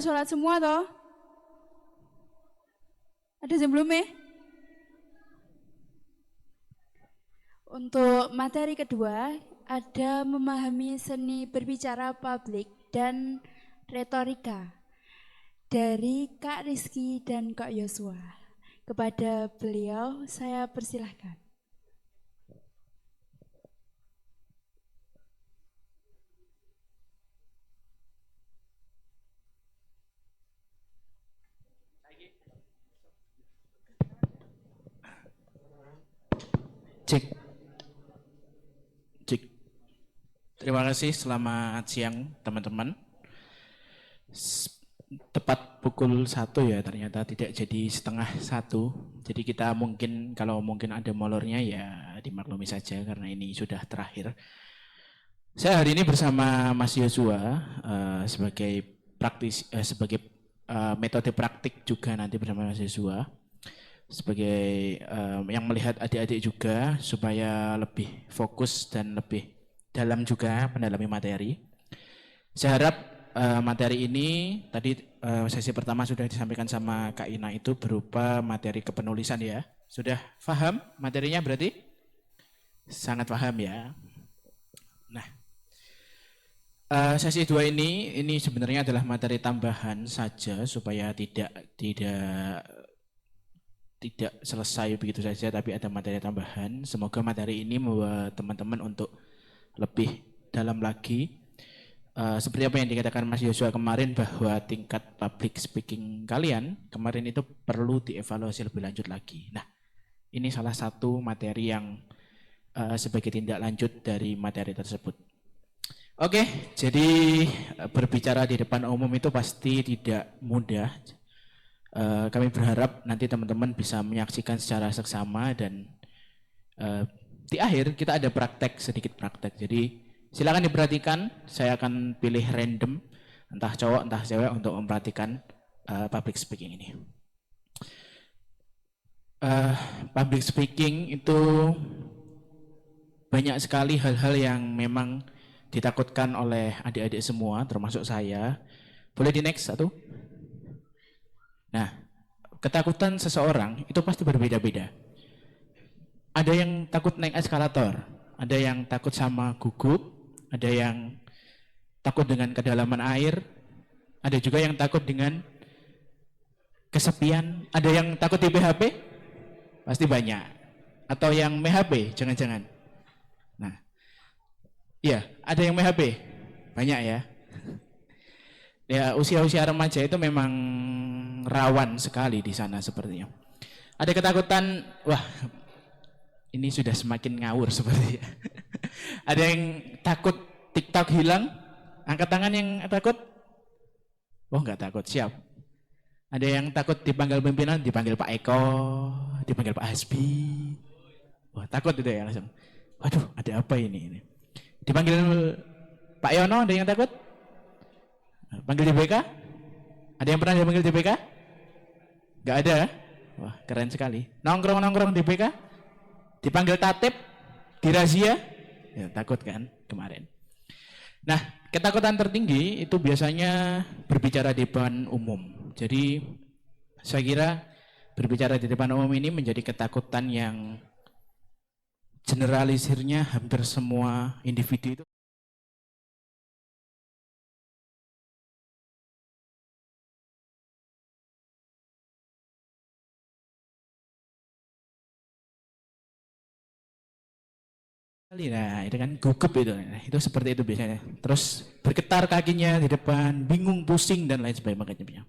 Sholat semua toh? Ada sebelumnya? Untuk materi kedua, ada memahami seni berbicara publik dan retorika dari Kak Rizky dan Kak Yosua. Kepada beliau, saya persilahkan. Cek. Cek. Terima kasih, selamat siang teman-teman. Tepat pukul 1 ya, ternyata tidak jadi setengah 1. Jadi kita mungkin, kalau mungkin ada molornya ya dimaklumi saja karena ini sudah terakhir. Saya hari ini bersama Mas Yosua sebagai metode praktik juga nanti bersama Mas Yosua. Sebagai yang melihat adik-adik juga supaya lebih fokus dan lebih dalam juga mendalami materi. Saya harap materi ini tadi sesi pertama sudah disampaikan sama Kak Ina itu berupa materi kepenulisan ya. Sudah paham materinya berarti? Sangat paham ya. Nah, sesi 2 ini sebenarnya adalah materi tambahan saja supaya tidak selesai begitu saja, tapi ada materi tambahan. Semoga materi ini membawa teman-teman untuk lebih dalam lagi. Seperti apa yang dikatakan Mas Yosua kemarin bahwa tingkat public speaking kalian kemarin itu perlu dievaluasi lebih lanjut lagi. Nah, ini salah satu materi yang sebagai tindak lanjut dari materi tersebut. Oke, jadi berbicara di depan umum itu pasti tidak mudah. Kami berharap nanti teman-teman bisa menyaksikan secara seksama dan di akhir kita ada sedikit praktek. Jadi silakan diperhatikan, saya akan pilih random, entah cowok entah cewek untuk memperhatikan public speaking ini. Public speaking itu banyak sekali hal-hal yang memang ditakutkan oleh adik-adik semua, termasuk saya. Boleh di next satu? Nah, ketakutan seseorang itu pasti berbeda-beda. Ada yang takut naik eskalator, ada yang takut sama gugup, ada yang takut dengan kedalaman air, ada juga yang takut dengan kesepian, ada yang takut di PHP, pasti banyak. Atau yang MHP, jangan-jangan. Nah, iya, ada yang MHP, banyak ya. Ya, usia-usia remaja itu memang rawan sekali di sana sepertinya. Ada ketakutan, wah ini sudah semakin ngawur sepertinya. Ada yang takut TikTok hilang, angkat tangan yang takut. Oh enggak takut, siap. Ada yang takut dipanggil pimpinan, dipanggil Pak Eko, dipanggil Pak Hasbi. Wah takut itu ya langsung. Waduh ada apa ini? Dipanggil Pak Yono, ada yang takut? Panggil DBK? Ada yang pernah dipanggil DBK? Gak ada? Wah keren sekali. Nongkrong-nongkrong DBK? Dipanggil tatip? Dirazia? Ya takut kan kemarin. Nah ketakutan tertinggi itu biasanya berbicara di depan umum. Jadi saya kira berbicara di depan umum ini menjadi ketakutan yang generalisirnya hampir semua individu itu. Nah, itu kan gugup itu. Nah, itu seperti itu biasanya. Terus bergetar kakinya di depan, bingung, pusing dan lain sebagainya.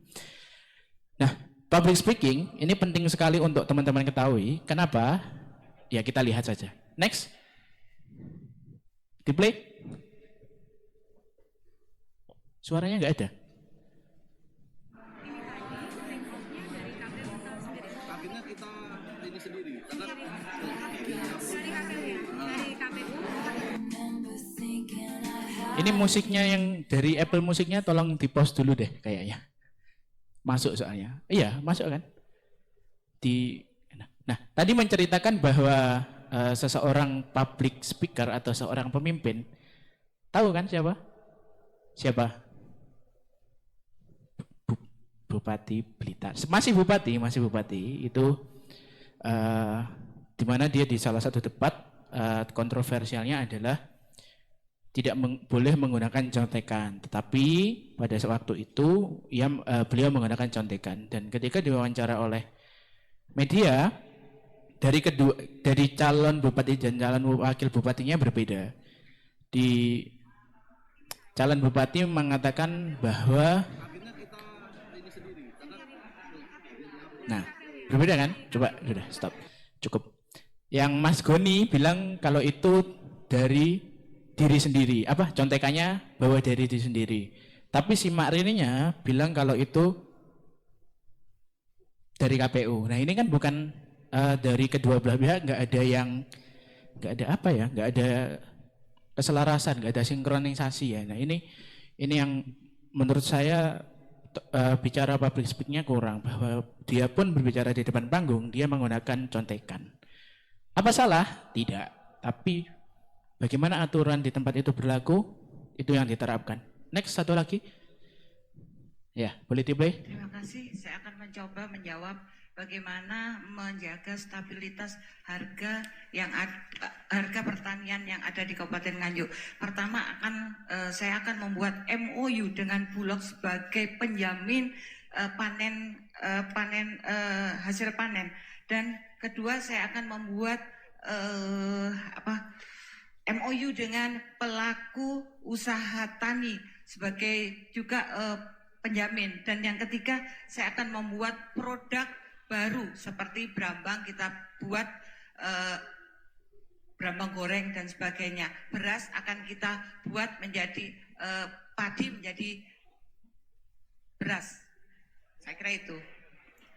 Nah, public speaking ini penting sekali untuk teman-teman ketahui. Kenapa? Ya kita lihat saja. Next. Di play. Suaranya nggak ada. Ini musiknya yang dari Apple Musiknya tolong di post dulu deh kayaknya. Masuk soalnya. Iya, masuk kan? Nah, tadi menceritakan bahwa seseorang public speaker atau seorang pemimpin, tahu kan siapa? Siapa? Bupati Blitar. Masih bupati itu di mana dia di salah satu debat kontroversialnya adalah tidak boleh menggunakan contekan, tetapi pada waktu itu beliau menggunakan contekan, dan ketika diwawancara oleh media dari calon bupati dan calon wakil bupatinya berbeda. Di calon bupati mengatakan bahwa berbeda kan? Coba sudah stop. Cukup. Yang Mas Goni bilang kalau itu dari diri sendiri, contekannya bahwa dari diri sendiri. Tapi si Mak Rininya bilang kalau itu dari KPU. Nah, ini kan bukan dari kedua belah pihak, nggak ada keselarasan, nggak ada sinkronisasi ya. Nah, ini yang menurut saya bicara public speaking-nya kurang, bahwa dia pun berbicara di depan panggung, dia menggunakan contekan. Apa salah? Tidak. Tapi bagaimana aturan di tempat itu berlaku, itu yang diterapkan. Next, satu lagi. Ya, boleh di-play. Terima kasih. Saya akan mencoba menjawab bagaimana menjaga stabilitas harga harga pertanian yang ada di Kabupaten Nganjuk. Pertama saya akan membuat MOU dengan Bulog sebagai penjamin hasil panen, dan kedua saya akan membuat MOU dengan pelaku usaha tani sebagai juga penjamin, dan yang ketiga saya akan membuat produk baru seperti brambang, kita buat brambang goreng dan sebagainya. Beras akan kita buat menjadi padi menjadi beras. Saya kira itu.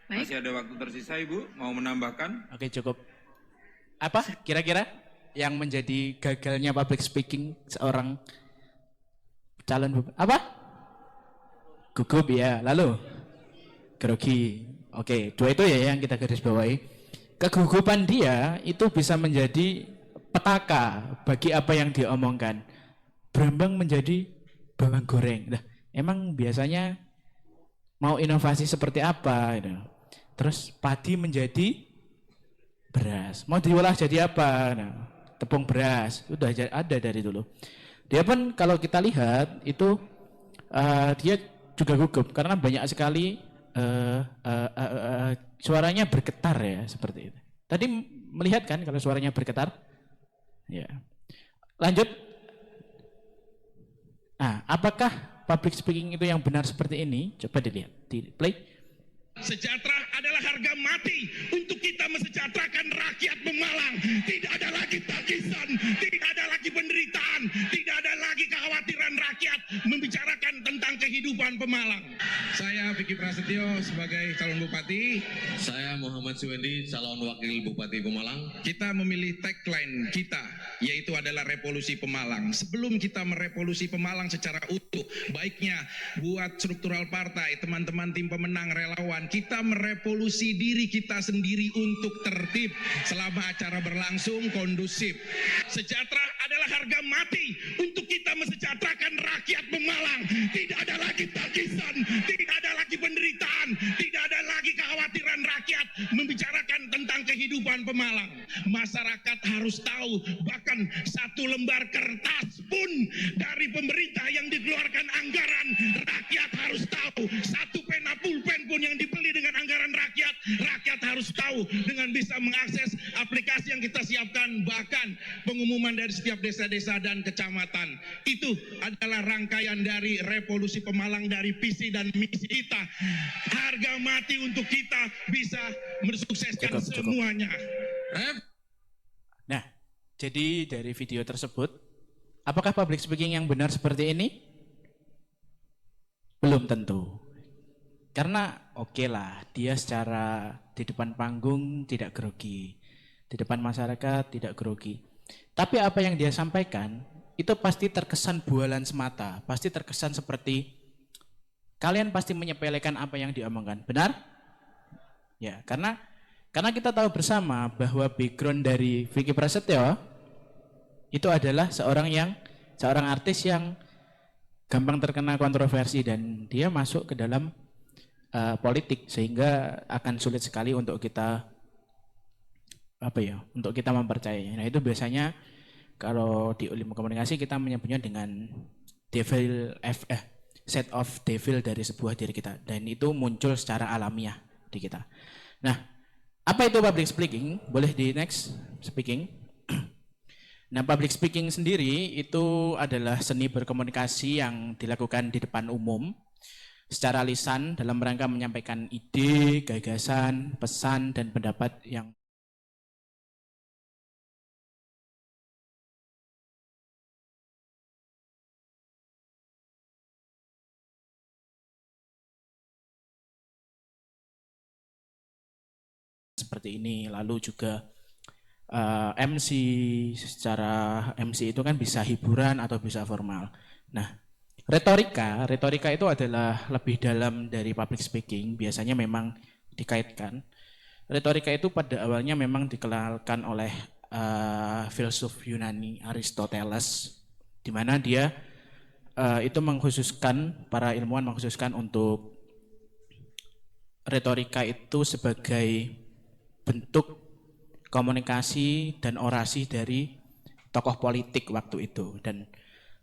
Baik. Masih ada waktu tersisa, Ibu, mau menambahkan? Oke, cukup. Apa kira-kira yang menjadi gagalnya public speaking seorang calon gugup ya, lalu grogi. Oke, dua itu ya yang kita garis bawahi. Kegugupan dia itu bisa menjadi petaka bagi apa yang dia omongkan. Brambang menjadi bawang goreng. Nah, emang biasanya mau inovasi seperti apa? Gitu. Terus padi menjadi beras. Mau diolah jadi apa? Nah, tepung beras. Sudah ada dari dulu. Dia pun kalau kita lihat itu dia juga gugup karena banyak sekali suaranya bergetar ya, seperti itu. Tadi melihat kan kalau suaranya bergetar? Ya. Lanjut. Nah, apakah public speaking itu yang benar seperti ini? Coba dilihat, di play. Sejahtera adalah harga mati untuk kita mesejahterakan rakyat Pemalang. Tidak ada lagi tangisan, tidak ada lagi penderitaan, tidak ada lagi kekhawatiran rakyat membicarakan tentang kehidupan Pemalang. Saya Vicky Prasetyo sebagai calon bupati. Saya Muhammad Suwendi, calon wakil bupati Pemalang. Kita memilih tagline kita, yaitu adalah revolusi Pemalang. Sebelum kita merevolusi Pemalang secara utuh, baiknya buat struktural partai, teman-teman tim pemenang, relawan, kita merevolusi diri kita sendiri untuk tertib selama acara berlangsung kondusif. Sejahtera adalah harga mati untuk kita mesejahterakan rakyat Pemalang. Tidak ada lagi tangisan, tidak ada lagi penderitaan, tidak ada lagi kekhawatiran rakyat membicarakan tentang kehidupan Pemalang. Masyarakat harus tahu, bahkan satu lembar kertas pun dari pemerintah yang dikeluarkan anggaran, rakyat harus tahu. Satu pena pulpen pun yang dibeli dengan anggaran rakyat, rakyat harus tahu dengan bisa mengakses aplikasi yang kita siapkan, bahkan pengumuman dari setiap desa-desa dan kecamatan. Itu adalah rangkaian dari revolusi Pemalang, dari visi dan misi kita. Harga mati untuk kita bisa mensukseskan semuanya. Nah, jadi dari video tersebut, apakah public speaking yang benar seperti ini? Belum tentu. Karena oke lah, dia secara di depan panggung tidak grogi, di depan masyarakat tidak grogi. Tapi apa yang dia sampaikan itu pasti terkesan bualan semata, pasti terkesan seperti kalian pasti menyepelekan apa yang diomongkan. Benar? Ya, karena kita tahu bersama bahwa background dari Vicky Prasetyo itu adalah seorang artis yang gampang terkena kontroversi, dan dia masuk ke dalam politik, sehingga akan sulit sekali untuk kita untuk kita mempercayainya. Nah, itu biasanya kalau di ilmu komunikasi kita menyebutnya dengan set of devil dari sebuah diri kita, dan itu muncul secara alamiah di kita. Nah, apa itu public speaking? Boleh di next speaking. Nah, public speaking sendiri itu adalah seni berkomunikasi yang dilakukan di depan umum secara lisan dalam rangka menyampaikan ide, gagasan, pesan, dan pendapat yang seperti ini. Lalu juga MC, secara MC itu kan bisa hiburan atau bisa formal. Nah, retorika itu adalah lebih dalam dari public speaking, biasanya memang dikaitkan. Retorika itu pada awalnya memang dikelalkan oleh filsuf Yunani Aristoteles, di mana dia itu mengkhususkan, para ilmuwan mengkhususkan untuk retorika itu sebagai bentuk komunikasi dan orasi dari tokoh politik waktu itu. Dan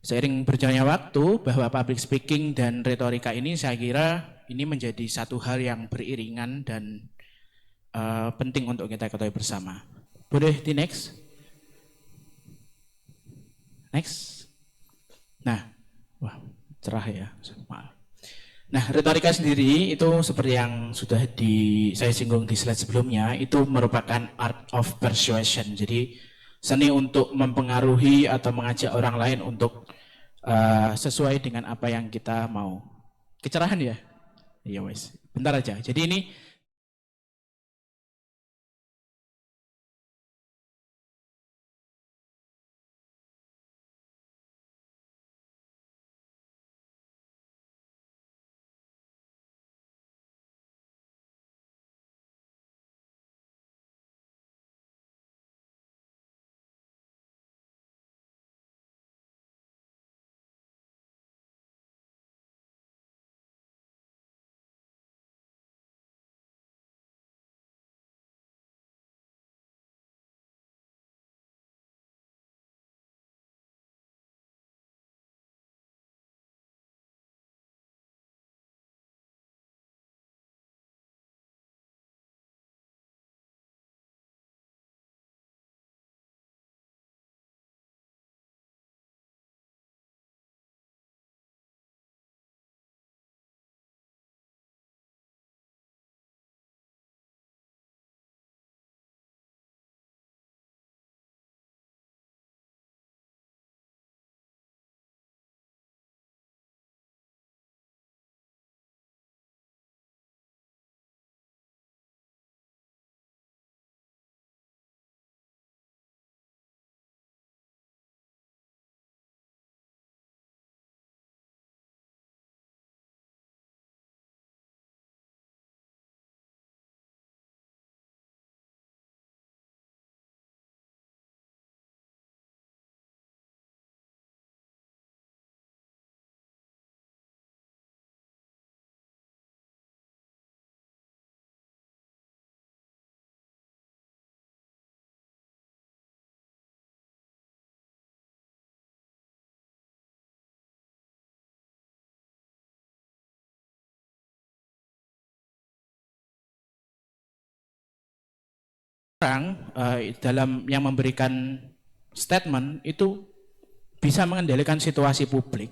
seiring berjalannya waktu, bahwa public speaking dan retorika ini saya kira ini menjadi satu hal yang beriringan dan penting untuk kita ketahui bersama. Boleh di next? Next. Nah, wah cerah ya. Maaf. Nah, retorika sendiri itu seperti yang sudah saya singgung di slide sebelumnya, itu merupakan art of persuasion. Jadi seni untuk mempengaruhi atau mengajak orang lain untuk sesuai dengan apa yang kita mau. Kecerahan ya? Iya wes. Bentar aja. Jadi ini orang dalam yang memberikan statement itu bisa mengendalikan situasi publik.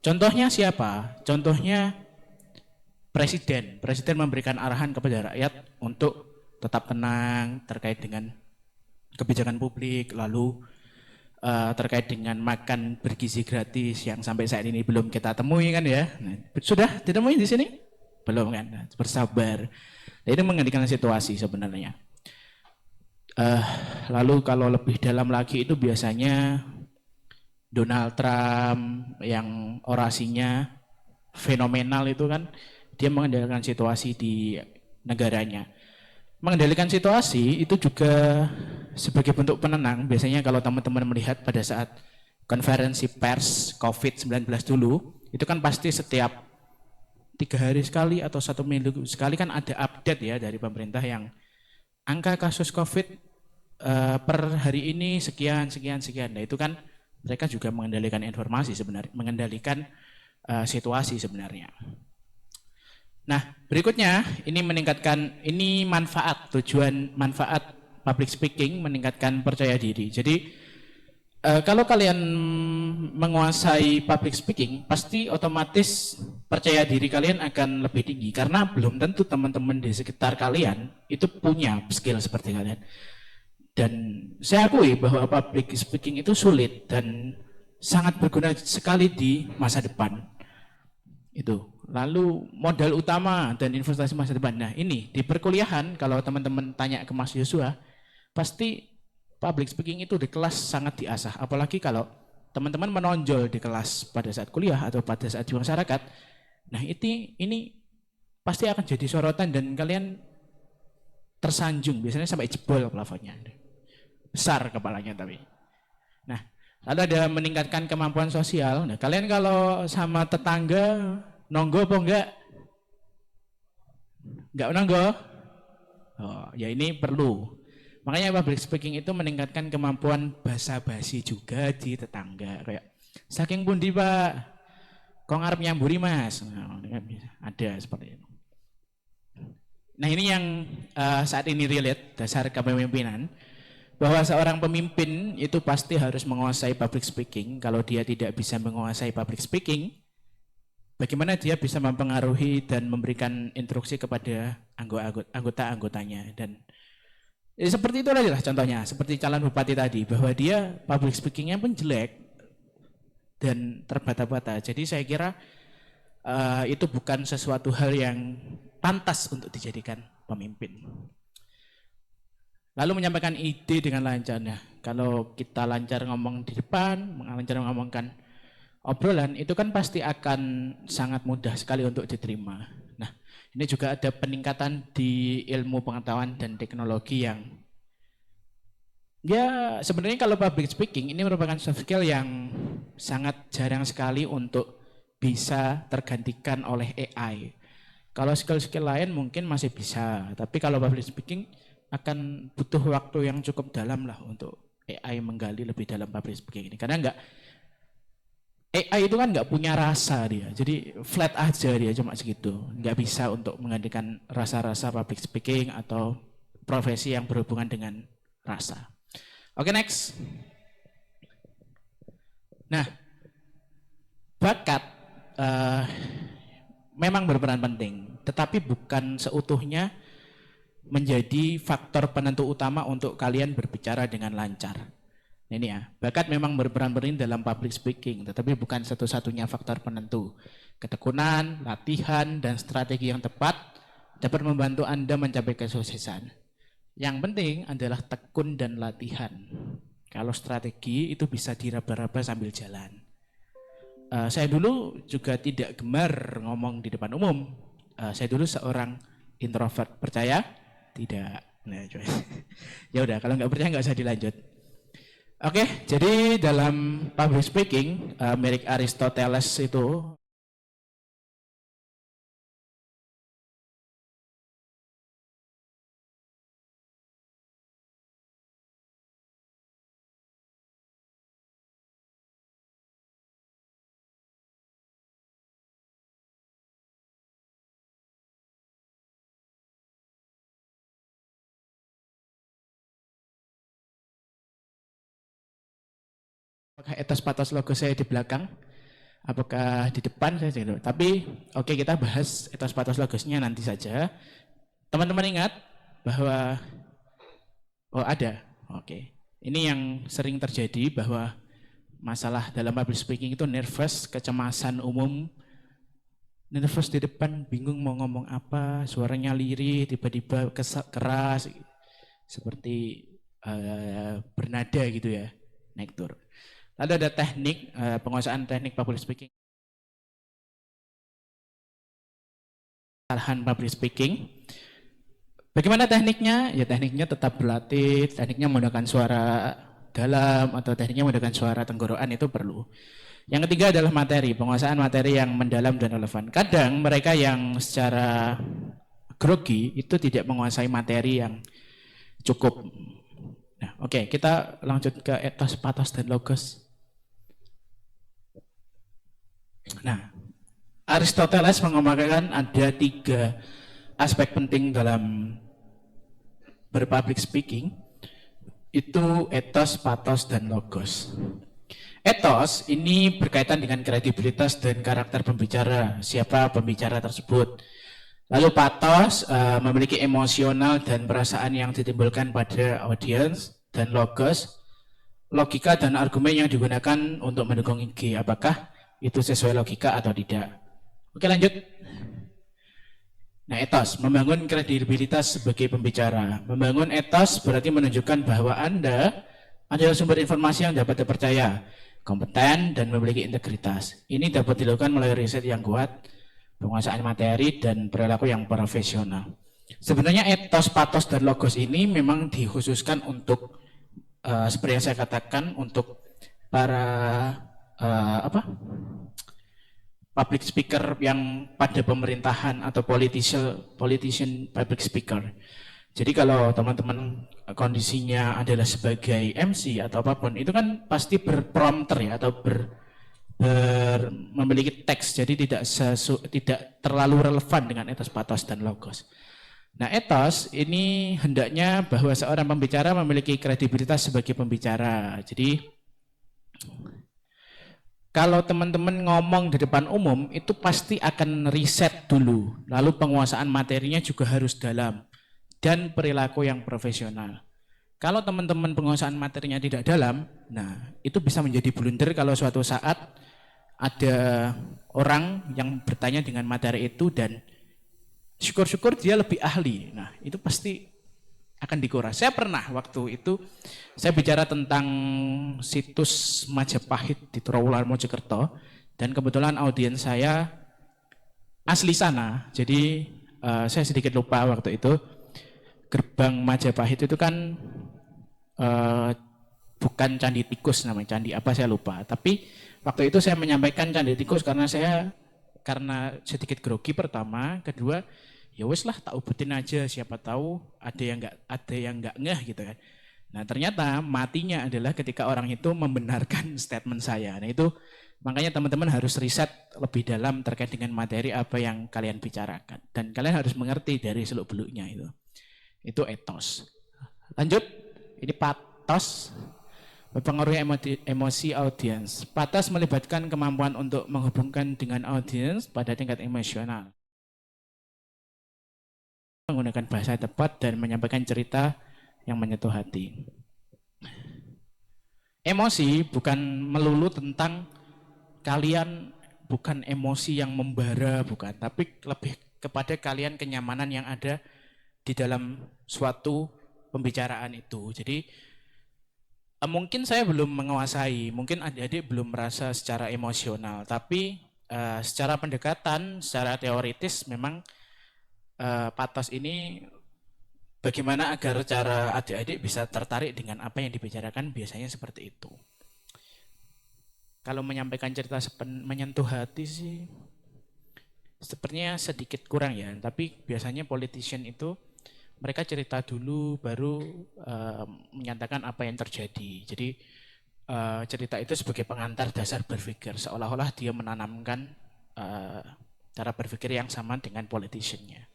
Contohnya siapa? Contohnya presiden. Presiden memberikan arahan kepada rakyat untuk tetap tenang terkait dengan kebijakan publik, lalu terkait dengan makan bergizi gratis yang sampai saat ini belum kita temui kan ya. Nah, sudah ditemui di sini? Belum kan? Nah, bersabar. Nah, ini mengendalikan situasi sebenarnya. Lalu kalau lebih dalam lagi itu biasanya Donald Trump yang orasinya fenomenal itu kan, dia mengendalikan situasi di negaranya. Mengendalikan situasi itu juga sebagai bentuk penenang. Biasanya kalau teman-teman melihat pada saat konferensi pers COVID-19 dulu, itu kan pasti setiap 3 hari sekali atau 1 minggu sekali kan ada update ya dari pemerintah yang angka kasus COVID per hari ini sekian. Nah itu kan mereka juga mengendalikan informasi sebenarnya, mengendalikan situasi sebenarnya. Nah berikutnya ini meningkatkan, ini tujuan manfaat public speaking meningkatkan percaya diri. Jadi kalau kalian menguasai public speaking, pasti otomatis percaya diri kalian akan lebih tinggi. Karena belum tentu teman-teman di sekitar kalian itu punya skill seperti kalian. Dan saya akui bahwa public speaking itu sulit dan sangat berguna sekali di masa depan. Itu. Lalu modal utama dan investasi masa depan. Nah ini di perkuliahan kalau teman-teman tanya ke Mas Yosua, pasti public speaking itu di kelas sangat diasah. Apalagi kalau teman-teman menonjol di kelas pada saat kuliah atau pada saat di masyarakat. Nah ini pasti akan jadi sorotan dan kalian tersanjung. Biasanya sampai jebol plafonnya. Besar kepalanya tapi. Nah lalu ada meningkatkan kemampuan sosial. Nah kalian kalau sama tetangga nonggo apa enggak? Enggak nonggo? Oh, ya ini perlu. Makanya public speaking itu meningkatkan kemampuan basa-basi juga di tetangga. Kayak, saking pundi Pak? Kok ngarep nyamburi Mas? Nah, ada seperti itu. Nah ini yang saat ini relate, dasar kepemimpinan. Bahwa seorang pemimpin itu pasti harus menguasai public speaking. Kalau dia tidak bisa menguasai public speaking, bagaimana dia bisa mempengaruhi dan memberikan instruksi kepada anggota-anggotanya. Dan seperti itu lah contohnya, seperti calon bupati tadi, bahwa dia public speakingnya pun jelek dan terbata-bata. Jadi saya kira itu bukan sesuatu hal yang pantas untuk dijadikan pemimpin. Lalu menyampaikan ide dengan lancar. Nah, kalau kita lancar ngomong di depan, lancar ngomongkan obrolan, itu kan pasti akan sangat mudah sekali untuk diterima. Nah, ini juga ada peningkatan di ilmu pengetahuan dan teknologi yang ya sebenarnya kalau public speaking ini merupakan soft skill yang sangat jarang sekali untuk bisa tergantikan oleh AI. Kalau skill-skill lain mungkin masih bisa, tapi kalau public speaking akan butuh waktu yang cukup dalam lah untuk AI menggali lebih dalam public speaking ini. Karena AI itu kan nggak punya rasa dia, jadi flat aja dia cuma segitu, nggak bisa untuk menggantikan rasa-rasa public speaking atau profesi yang berhubungan dengan rasa. Oke, next. Nah, bakat memang berperan penting, tetapi bukan seutuhnya menjadi faktor penentu utama untuk kalian berbicara dengan lancar. Ini ya, bakat memang berperan penting dalam public speaking, tetapi bukan satu-satunya faktor penentu. Ketekunan, latihan, dan strategi yang tepat dapat membantu Anda mencapai kesuksesan. Yang penting adalah tekun dan latihan. Kalau strategi itu bisa diraba-raba sambil jalan. Saya dulu juga tidak gemar ngomong di depan umum. Saya dulu seorang introvert. Percaya? Tidak. Nah, ya udah, kalau nggak percaya nggak usah dilanjut. Oke, jadi dalam public speaking, mirip Aristoteles itu apakah etos patos logo saya di belakang, apakah di depan saya tidak. Tapi oke, kita bahas etos patos logosnya nanti saja. Teman-teman ingat bahwa ada. Oke. Ini yang sering terjadi bahwa masalah dalam public speaking itu nervous, kecemasan umum. Nervous di depan, bingung mau ngomong apa, suaranya lirih, tiba-tiba keras seperti bernada gitu ya, naik turun. Lalu ada teknik, penguasaan teknik public speaking. Kesalahan public speaking. Bagaimana tekniknya? Ya tekniknya tetap berlatih, tekniknya menggunakan suara dalam atau tekniknya menggunakan suara tenggorokan itu perlu. Yang ketiga adalah materi, penguasaan materi yang mendalam dan relevan. Kadang mereka yang secara grogi itu tidak menguasai materi yang cukup. Nah, oke, kita lanjut ke etos, patos, dan logos. Nah, Aristoteles mengemukakan ada 3 aspek penting dalam berpublic speaking, itu etos, patos, dan logos. Etos ini berkaitan dengan kredibilitas dan karakter pembicara, siapa pembicara tersebut. Lalu patos memiliki emosional dan perasaan yang ditimbulkan pada audiens, dan logos, logika dan argumen yang digunakan untuk mendukung ide, apakah itu sesuai logika atau tidak. Oke, lanjut. Nah, etos, membangun kredibilitas sebagai pembicara. Membangun etos berarti menunjukkan bahwa Anda adalah sumber informasi yang dapat dipercaya, kompeten, dan memiliki integritas. Ini dapat dilakukan melalui riset yang kuat, penguasaan materi, dan perilaku yang profesional. Sebenarnya etos, patos, dan logos ini memang dikhususkan untuk, seperti yang saya katakan, untuk para public speaker yang pada pemerintahan atau politician public speaker. Jadi kalau teman-teman kondisinya adalah sebagai MC atau apapun, itu kan pasti berprompter ya, atau memiliki teks, jadi tidak terlalu relevan dengan etos, patos, dan logos. Nah, etos ini hendaknya bahwa seorang pembicara memiliki kredibilitas sebagai pembicara. Jadi kalau teman-teman ngomong di depan umum, itu pasti akan riset dulu. Lalu penguasaan materinya juga harus dalam. Dan perilaku yang profesional. Kalau teman-teman penguasaan materinya tidak dalam, nah itu bisa menjadi blunder kalau suatu saat ada orang yang bertanya dengan materi itu dan syukur-syukur dia lebih ahli. Nah itu pasti akan dikuras. Saya pernah waktu itu, saya bicara tentang situs Majapahit di Trowulan Mojokerto, dan kebetulan audiens saya asli sana, jadi saya sedikit lupa waktu itu, gerbang Majapahit itu kan bukan Candi Tikus namanya, candi apa saya lupa, tapi waktu itu saya menyampaikan Candi Tikus karena sedikit grogi pertama, kedua, ya wes lah tak ubutin aja, siapa tahu ada yang nggak ngeh gitu kan. Nah ternyata matinya adalah ketika orang itu membenarkan statement saya. Nah itu makanya teman-teman harus riset lebih dalam terkait dengan materi apa yang kalian bicarakan, dan kalian harus mengerti dari seluk-beluknya itu. Itu etos. Lanjut, ini patos, mempengaruhi emosi audiens. Patos melibatkan kemampuan untuk menghubungkan dengan audiens pada tingkat emosional, menggunakan bahasa tepat dan menyampaikan cerita yang menyentuh hati. Emosi bukan melulu tentang kalian, bukan emosi yang membara, bukan, tapi lebih kepada kalian kenyamanan yang ada di dalam suatu pembicaraan itu. Jadi mungkin saya belum menguasai, mungkin adik-adik belum merasa secara emosional, tapi secara pendekatan, secara teoritis memang patos ini bagaimana agar cara adik-adik bisa tertarik dengan apa yang dibicarakan, biasanya seperti itu. Kalau menyampaikan cerita menyentuh hati sih sepertinya sedikit kurang ya, tapi biasanya politician itu mereka cerita dulu baru menyatakan apa yang terjadi. Jadi cerita itu sebagai pengantar dasar berpikir, seolah-olah dia menanamkan cara berpikir yang sama dengan politiciannya.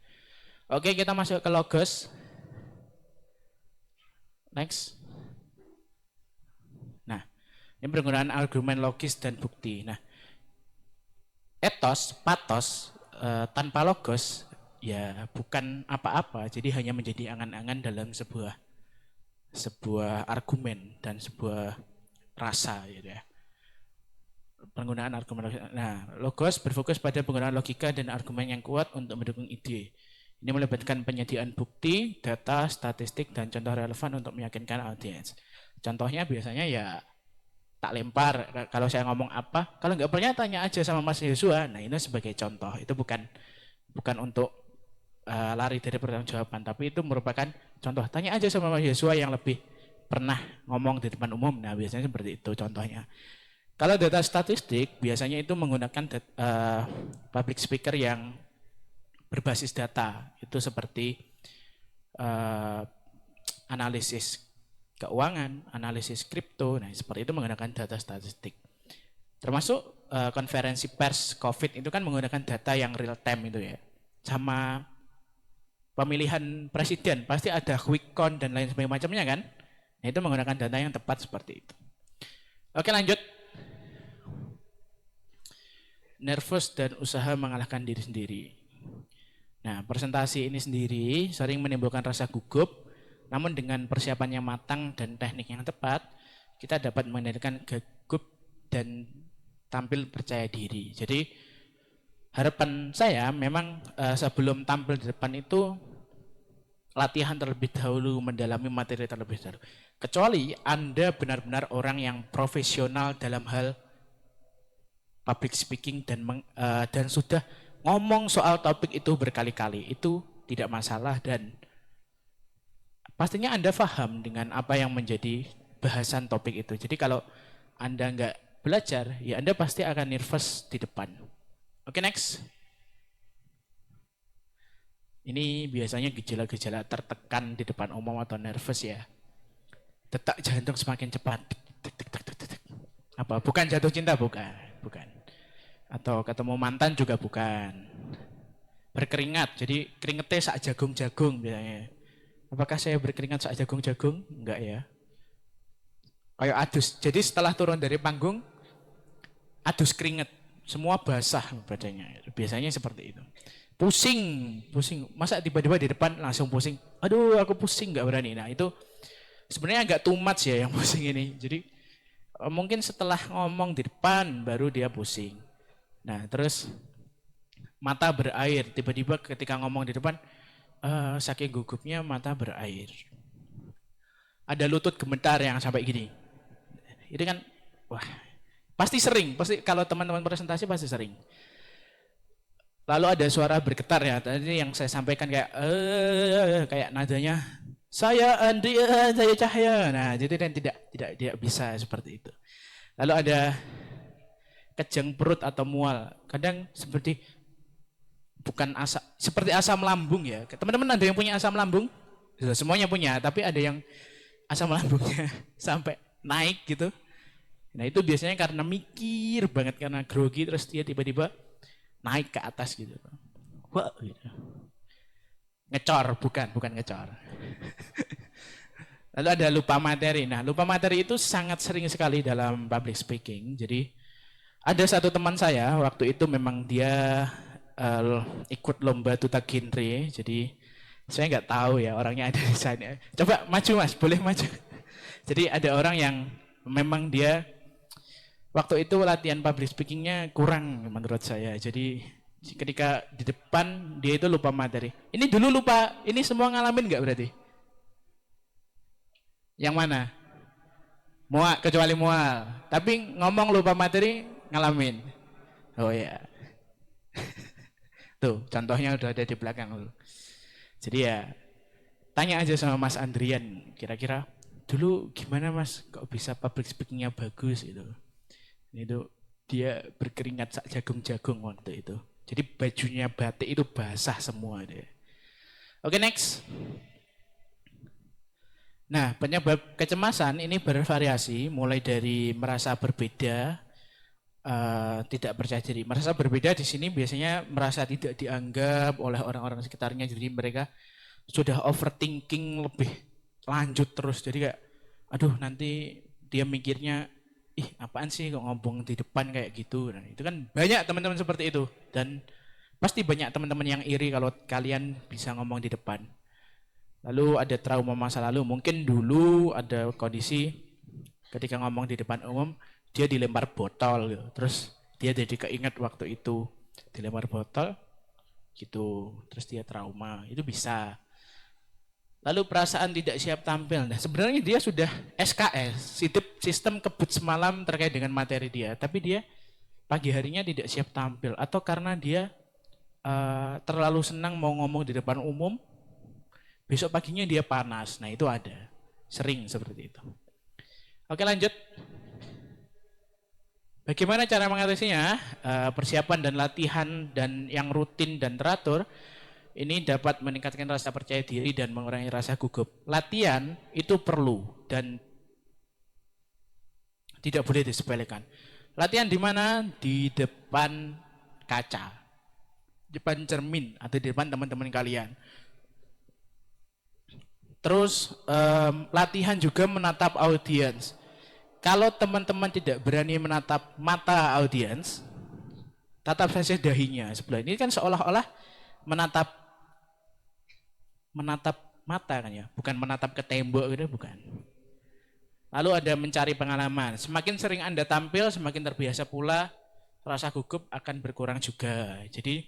Oke, kita masuk ke logos. Next. Nah, ini penggunaan argumen logis dan bukti. Nah, etos, patos tanpa logos ya bukan apa-apa. Jadi hanya menjadi angan-angan dalam sebuah argumen dan sebuah rasa gitu ya. Penggunaan argumen logis. Nah, logos berfokus pada penggunaan logika dan argumen yang kuat untuk mendukung ide. Ini melibatkan penyediaan bukti, data, statistik, dan contoh relevan untuk meyakinkan audiens. Contohnya biasanya ya tak lempar, kalau saya ngomong apa, kalau nggak percaya tanya aja sama Mas Yosua. Nah ini sebagai contoh, itu bukan untuk lari dari pertanggungjawaban, tapi itu merupakan contoh. Tanya aja sama Mas Yosua yang lebih pernah ngomong di depan umum. Nah biasanya seperti itu contohnya. Kalau data statistik biasanya itu menggunakan public speaker yang berbasis data. Itu seperti analisis keuangan, analisis kripto, nah seperti itu menggunakan data statistik. Termasuk konferensi pers COVID itu kan menggunakan data yang real time itu ya. Sama pemilihan presiden pasti ada quick count dan lain sebagainya macamnya kan. Nah, itu menggunakan data yang tepat seperti itu. Oke, lanjut. Nervous dan usaha mengalahkan diri sendiri. Nah, presentasi ini sendiri sering menimbulkan rasa gugup, namun dengan persiapan yang matang dan teknik yang tepat, kita dapat mengendalikan gugup dan tampil percaya diri. Jadi harapan saya memang sebelum tampil di depan itu latihan terlebih dahulu, mendalami materi terlebih dahulu. Kecuali Anda benar-benar orang yang profesional dalam hal public speaking dan sudah ngomong soal topik itu berkali-kali, itu tidak masalah dan pastinya Anda paham dengan apa yang menjadi bahasan topik itu. Jadi kalau Anda nggak belajar, ya Anda pasti akan nervous di depan. Oke, next. Ini biasanya gejala-gejala tertekan di depan umum atau nervous ya. Detak jantung semakin cepat. Apa? Bukan jatuh cinta, bukan. Atau ketemu mantan juga bukan. Berkeringat, jadi keringetnya sak jagung-jagung biasanya. Apakah saya berkeringat sak jagung-jagung? Enggak ya. Kayak adus. Jadi setelah turun dari panggung, adus keringet. Semua basah badannya. Biasanya seperti itu. Pusing. Masa tiba-tiba di depan langsung pusing. Aduh, aku pusing, nggak berani. Nah, itu sebenarnya agak too much ya yang pusing ini. Jadi mungkin setelah ngomong di depan baru dia pusing. Nah, terus mata berair. Tiba-tiba ketika ngomong di depan, saking gugupnya mata berair. Ada lutut gemetar yang sampai gini. Itu kan, wah, pasti sering. Pasti kalau teman-teman presentasi pasti sering. Lalu ada suara bergetar ya. Tadi yang saya sampaikan kayak nadanya saya Andrian, saya Cahya. Nah, jadi kan tidak bisa seperti itu. Lalu ada kejang perut atau mual. Kadang seperti seperti asam lambung ya. Teman-teman ada yang punya asam lambung? Semuanya punya, tapi ada yang asam lambungnya sampai naik gitu. Nah, itu biasanya karena mikir banget, karena grogi terus dia tiba-tiba naik ke atas gitu. Wah, gitu. Ngecor, bukan ngecor. Lalu ada lupa materi. Nah, lupa materi itu sangat sering sekali dalam public speaking. Jadi ada satu teman saya waktu itu memang dia ikut lomba duta genre. Jadi saya nggak tahu ya orangnya ada di sana. Coba maju Mas, boleh maju. Jadi ada orang yang memang dia waktu itu latihan public speakingnya kurang menurut saya. Jadi ketika di depan dia itu lupa materi. Ini dulu lupa, ini semua ngalamin nggak berarti? Yang mana? Mual, kecuali mual. Tapi ngomong lupa materi ngalamin. Oh ya. Tuh, contohnya udah ada di belakang. Jadi ya, tanya aja sama Mas Andrian, kira-kira dulu gimana Mas, kok bisa public speakingnya bagus gitu. Itu dia berkeringat sak jagung-jagung waktu itu. Jadi bajunya batik itu basah semua deh. Oke, next. Nah, penyebab kecemasan ini bervariasi mulai dari merasa berbeda, tidak percaya diri. Merasa berbeda di sini biasanya merasa tidak dianggap oleh orang-orang sekitarnya. Jadi mereka sudah overthinking lebih lanjut terus. Jadi kayak, aduh nanti dia mikirnya, ih apaan sih kok ngomong di depan kayak gitu. Nah, itu kan banyak teman-teman seperti itu. Dan pasti banyak teman-teman yang iri kalau kalian bisa ngomong di depan. Lalu ada trauma masa lalu, mungkin dulu ada kondisi ketika ngomong di depan umum, dia dilempar botol gitu. Terus dia jadi keinget waktu itu dilempar botol gitu, terus dia trauma, itu bisa. Lalu perasaan tidak siap tampil. Nah, sebenarnya dia sudah SKS, sistem kebut semalam terkait dengan materi dia, tapi dia pagi harinya tidak siap tampil atau karena dia terlalu senang mau ngomong di depan umum, besok paginya dia panas. Nah, itu ada. Sering seperti itu. Oke, lanjut. Bagaimana cara mengatasinya? Persiapan dan latihan dan yang rutin dan teratur ini dapat meningkatkan rasa percaya diri dan mengurangi rasa gugup. Latihan itu perlu dan tidak boleh disepelekan. Latihan di mana? Di depan kaca, depan cermin atau di depan teman-teman kalian. Terus latihan juga menatap audiens. Kalau teman-teman tidak berani menatap mata audiens, tatap saja dahinya sebelah. Ini kan seolah-olah menatap mata kan ya, bukan menatap ke tembok gitu, bukan. Lalu ada mencari pengalaman. Semakin sering Anda tampil, semakin terbiasa pula rasa gugup akan berkurang juga. Jadi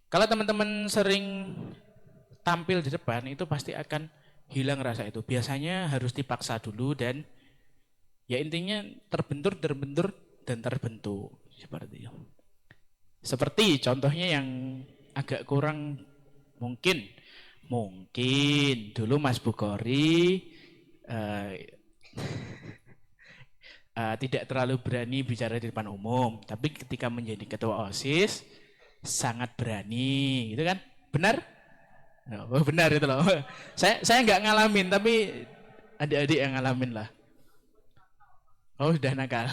kalau teman-teman sering tampil di depan itu pasti akan hilang rasa itu. Biasanya harus dipaksa dulu dan ya intinya terbentur dan terbentuk seperti itu. Seperti contohnya yang agak kurang mungkin dulu Mas Bukhari tidak terlalu berani bicara di depan umum, tapi ketika menjadi ketua OSIS sangat berani, gitu kan? Benar? Oh, benar itu loh. Saya nggak ngalamin, tapi adik-adik yang ngalamin lah. Oh, sudah nakal.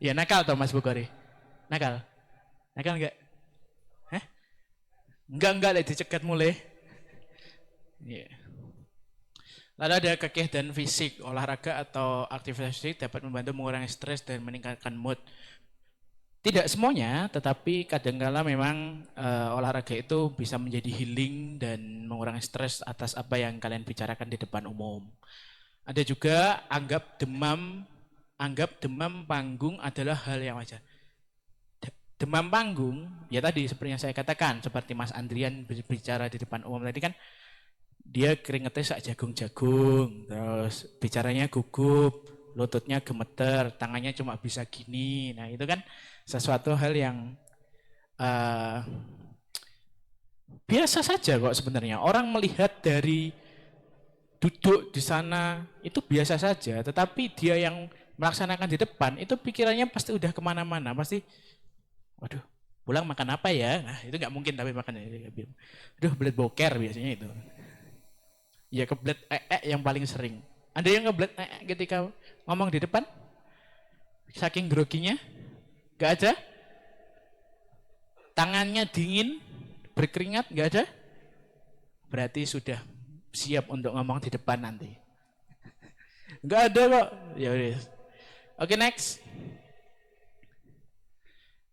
Ya nakal toh Mas Bukhari. Nakal. Nakal enggak? Hah? Enggak lah dicegat mulai. Yeah. Lalu ada kegiatan fisik, olahraga atau aktivitas fisik dapat membantu mengurangi stres dan meningkatkan mood. Tidak semuanya, tetapi kadangkala memang olahraga itu bisa menjadi healing dan mengurangi stres atas apa yang kalian bicarakan di depan umum. Ada juga anggap demam panggung adalah hal yang wajar. Demam panggung, ya tadi seperti yang saya katakan, seperti Mas Andrian berbicara di depan umum tadi kan, dia keringetnya sak jagung-jagung, terus bicaranya gugup, lututnya gemeter, tangannya cuma bisa gini. Nah itu kan sesuatu hal yang biasa saja kok sebenarnya. Orang melihat dari duduk di sana itu biasa saja, tetapi dia yang melaksanakan di depan itu pikirannya pasti udah kemana-mana, pasti waduh pulang makan apa ya. Nah itu nggak mungkin, tapi makan aduh belet boker biasanya itu ya, kebelet yang paling sering. Ada yang kebelet ketika ngomong di depan saking groginya? Nggak ada? Tangannya dingin berkeringat? Nggak ada? Berarti sudah siap untuk ngomong di depan nanti. Nggak ada kok. Ya udah. Oke, next.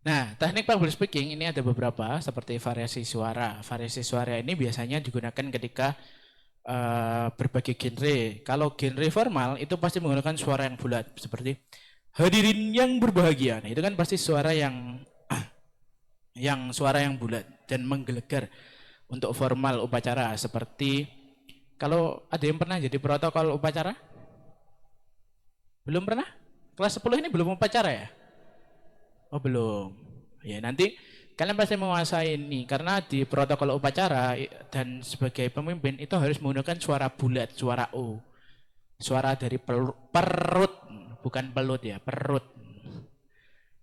Nah, teknik public speaking ini ada beberapa seperti variasi suara. Variasi suara ini biasanya digunakan ketika berbagai genre. Kalau genre formal itu pasti menggunakan suara yang bulat seperti hadirin yang berbahagia. Nah, itu kan pasti suara yang suara yang bulat dan menggelegar untuk formal upacara. Seperti kalau ada yang pernah jadi protokol upacara? Belum pernah? Kelas 10 ini belum upacara ya? Oh belum. Ya nanti kalian pasti menguasai ini karena di protokol upacara dan sebagai pemimpin itu harus menggunakan suara bulat, suara O. Suara dari perut, bukan pelut ya, perut.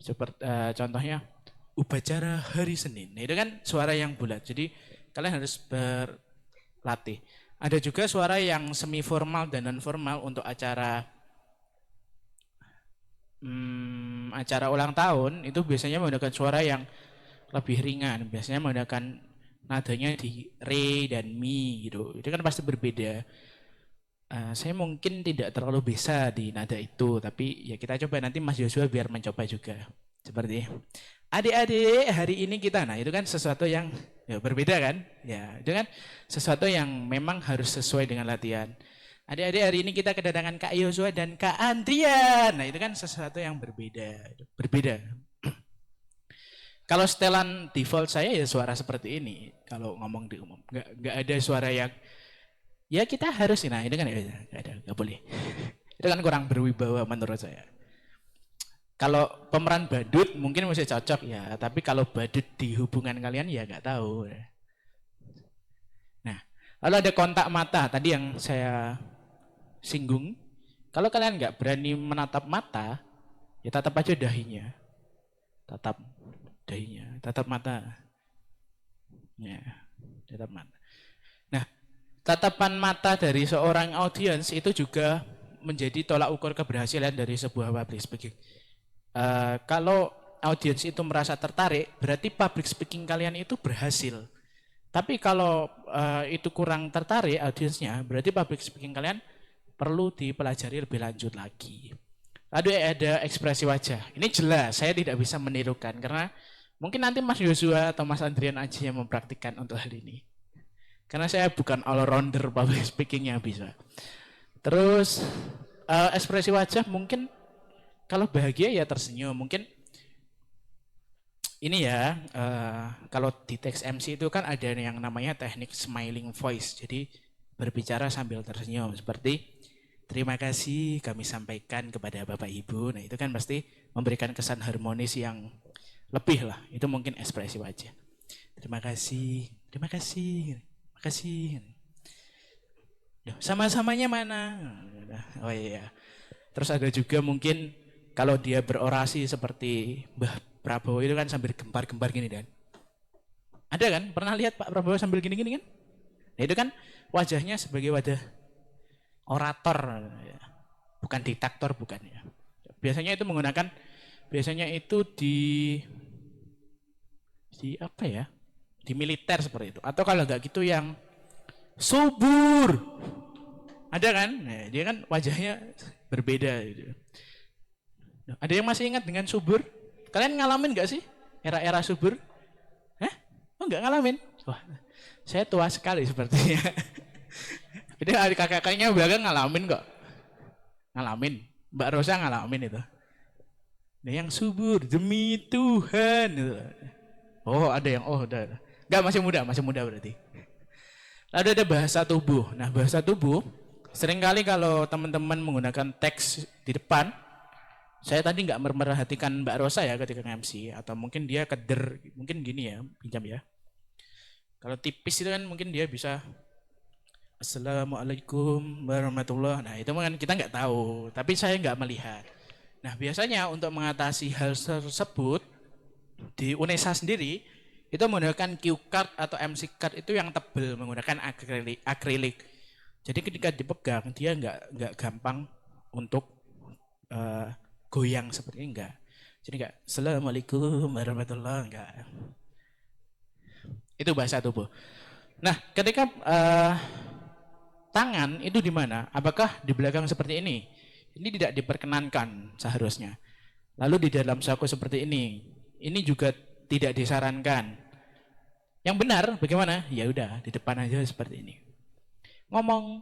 Seperti contohnya upacara hari Senin. Nah, itu kan suara yang bulat. Jadi kalian harus berlatih. Ada juga suara yang semi formal dan non formal untuk acara ulang tahun itu biasanya menggunakan suara yang lebih ringan, biasanya menggunakan nadanya di re dan mi gitu. Itu kan pasti berbeda. Saya mungkin tidak terlalu bisa di nada itu, tapi ya kita coba nanti Mas Joshua biar mencoba juga. Seperti adik-adik hari ini kita, nah itu kan sesuatu yang ya, berbeda kan? Ya, itu kan sesuatu yang memang harus sesuai dengan latihan. Adik-adik hari ini kita kedatangan Kak Yosua dan Kak Andrian. Nah itu kan sesuatu yang berbeda. Kalau setelan default saya ya suara seperti ini. Kalau ngomong di umum, nggak ada suara yang ya kita harus. Nah itu kan nggak boleh. Itu kan kurang berwibawa menurut saya. Kalau pemeran badut mungkin masih cocok ya. Tapi kalau badut di hubungan kalian ya nggak tahu. Nah lalu ada kontak mata tadi yang saya singgung. Kalau kalian nggak berani menatap mata, ya tatap aja dahinya. tatap dahinya, tatap mata. Ya, tatap mata. Nah, tatapan mata dari seorang audiens itu juga menjadi tolak ukur keberhasilan dari sebuah public speaking. Kalau audiens itu merasa tertarik, berarti public speaking kalian itu berhasil. Tapi kalau itu kurang tertarik audiensnya, berarti public speaking kalian perlu dipelajari lebih lanjut lagi. Lalu ada ekspresi wajah. Ini jelas, saya tidak bisa menirukan karena mungkin nanti Mas Yosua atau Mas Andrian aja yang mempraktikkan untuk hal ini. Karena saya bukan all-rounder public speaking yang bisa. Terus ekspresi wajah mungkin kalau bahagia ya tersenyum. Mungkin ini ya, kalau di teks MC itu kan ada yang namanya teknik smiling voice. Jadi berbicara sambil tersenyum seperti terima kasih kami sampaikan kepada Bapak Ibu. Nah, itu kan pasti memberikan kesan harmonis yang lebih lah. Itu mungkin ekspresi wajah. Terima kasih, terima kasih, terima kasih. Sama-samanya mana? Oh iya. Terus ada juga mungkin kalau dia berorasi seperti Mbah Prabowo itu kan sambil gempar-gempar gini kan. Ada kan? Pernah lihat Pak Prabowo sambil gini-gini kan? Nah, itu kan wajahnya sebagai wajah orator, bukan diktator, bukan ya. Biasanya itu menggunakan, biasanya itu di apa ya? Di militer seperti itu. Atau kalau enggak gitu yang subur. Ada kan? Nah, dia kan wajahnya berbeda gitu. Ada yang masih ingat dengan subur? Kalian ngalamin enggak sih era-era subur? Hah? Oh, enggak ngalamin? Wah, saya tua sekali sepertinya. Jadi kakak-kakaknya belakang ngalamin kok. Ngalamin. Mbak Rosa ngalamin itu. Nah, yang subur demi Tuhan itu. Oh, ada yang udah. Enggak, masih muda berarti. Lalu ada bahasa tubuh. Nah, bahasa tubuh seringkali kalau teman-teman menggunakan teks di depan, saya tadi nggak merhatikan Mbak Rosa ya ketika MC, atau mungkin dia keder, mungkin gini ya, pinjam ya. Kalau tipis itu kan mungkin dia bisa Assalamualaikum warahmatullahi. Nah, itu kan kita nggak tahu, tapi saya nggak melihat. Nah, biasanya untuk mengatasi hal tersebut di UNESA sendiri itu menggunakan cue card atau MC card itu yang tebal, menggunakan akrilik. Jadi ketika dipegang dia nggak gampang untuk goyang seperti ini, enggak. Jadi enggak Assalamualaikum warahmatullahi, enggak. Itu bahasa tubuh. Nah, ketika tangan itu di mana? Apakah di belakang seperti ini? Ini tidak diperkenankan seharusnya. Lalu di dalam saku seperti ini juga tidak disarankan. Yang benar bagaimana? Ya udah, di depan aja seperti ini. Ngomong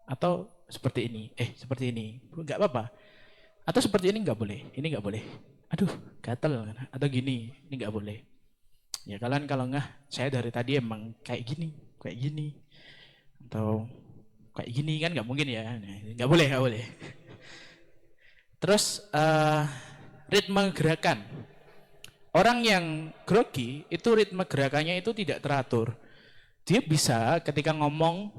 atau seperti ini, seperti ini, enggak apa-apa. Atau seperti ini enggak boleh, ini enggak boleh. Aduh, gatel. Atau gini, ini enggak boleh. Ya kalian kalau enggak, saya dari tadi emang kayak gini. Atau kayak gini kan nggak mungkin ya, nggak boleh. Terus ritme gerakan, orang yang grogi itu ritme gerakannya itu tidak teratur. Dia bisa ketika ngomong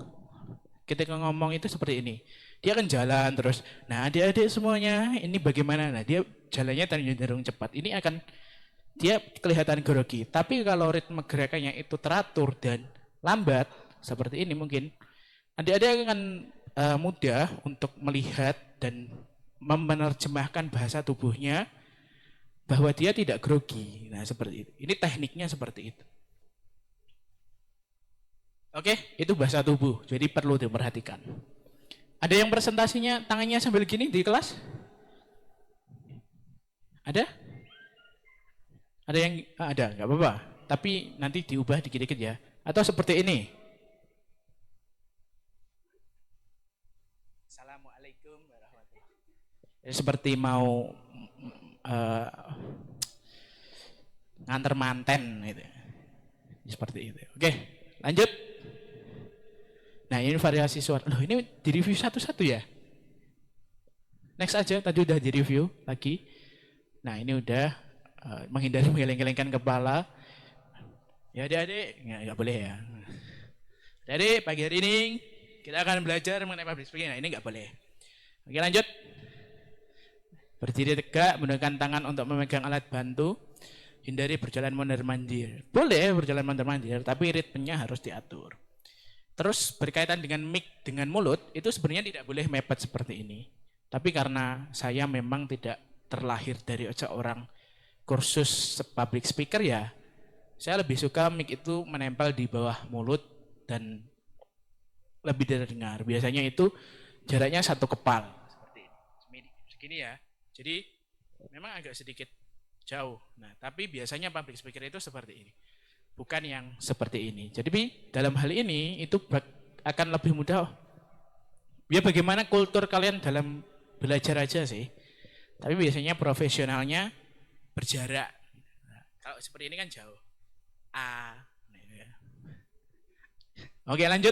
itu seperti ini, dia akan jalan terus. Nah, adik-adik semuanya ini bagaimana? Nah, dia jalannya cenderung cepat. Ini akan dia kelihatan grogi. Tapi kalau ritme gerakannya itu teratur dan lambat seperti ini mungkin adik-adik akan mudah untuk melihat dan menerjemahkan bahasa tubuhnya bahwa dia tidak grogi. Nah, seperti itu. Ini tekniknya seperti itu. Oke, itu bahasa tubuh. Jadi perlu diperhatikan. Ada yang presentasinya tangannya sambil gini di kelas? Ada? Ada yang ada, nggak apa-apa. Tapi nanti diubah dikit-dikit ya. Atau seperti ini. Assalamualaikum warahmatullahi wabarakatuh. Seperti mau nganter manten gitu. Seperti itu. Oke, lanjut. Nah, ini variasi suara. Loh, ini di-review satu-satu ya? Next aja, tadi udah di-review lagi. Nah, ini udah menghindari menggeleng-gelengkan kepala. Ya adik-adik, nggak boleh ya. Adik, pagi hari ini kita akan belajar mengenai public speaking. Nah, ini nggak boleh. Oke, lanjut. Berdiri tegak, menggunakan tangan untuk memegang alat bantu. Hindari berjalan mondar-mandir. Boleh berjalan mondar-mandir, tapi ritmenya harus diatur. Terus berkaitan dengan mic dengan mulut, itu sebenarnya tidak boleh mepet seperti ini. Tapi karena saya memang tidak terlahir dari seorang kursus public speaker ya, saya lebih suka mic itu menempel di bawah mulut dan lebih terdengar. Biasanya itu jaraknya 1 kepal. Seperti ini. Segini ya. Jadi memang agak sedikit jauh. Nah, tapi biasanya public speaker itu seperti ini. Bukan yang seperti ini. Jadi dalam hal ini itu akan lebih mudah. Ya bagaimana kultur kalian dalam belajar aja sih. Tapi biasanya profesionalnya berjarak. Nah, kalau seperti ini kan jauh. Oke, lanjut.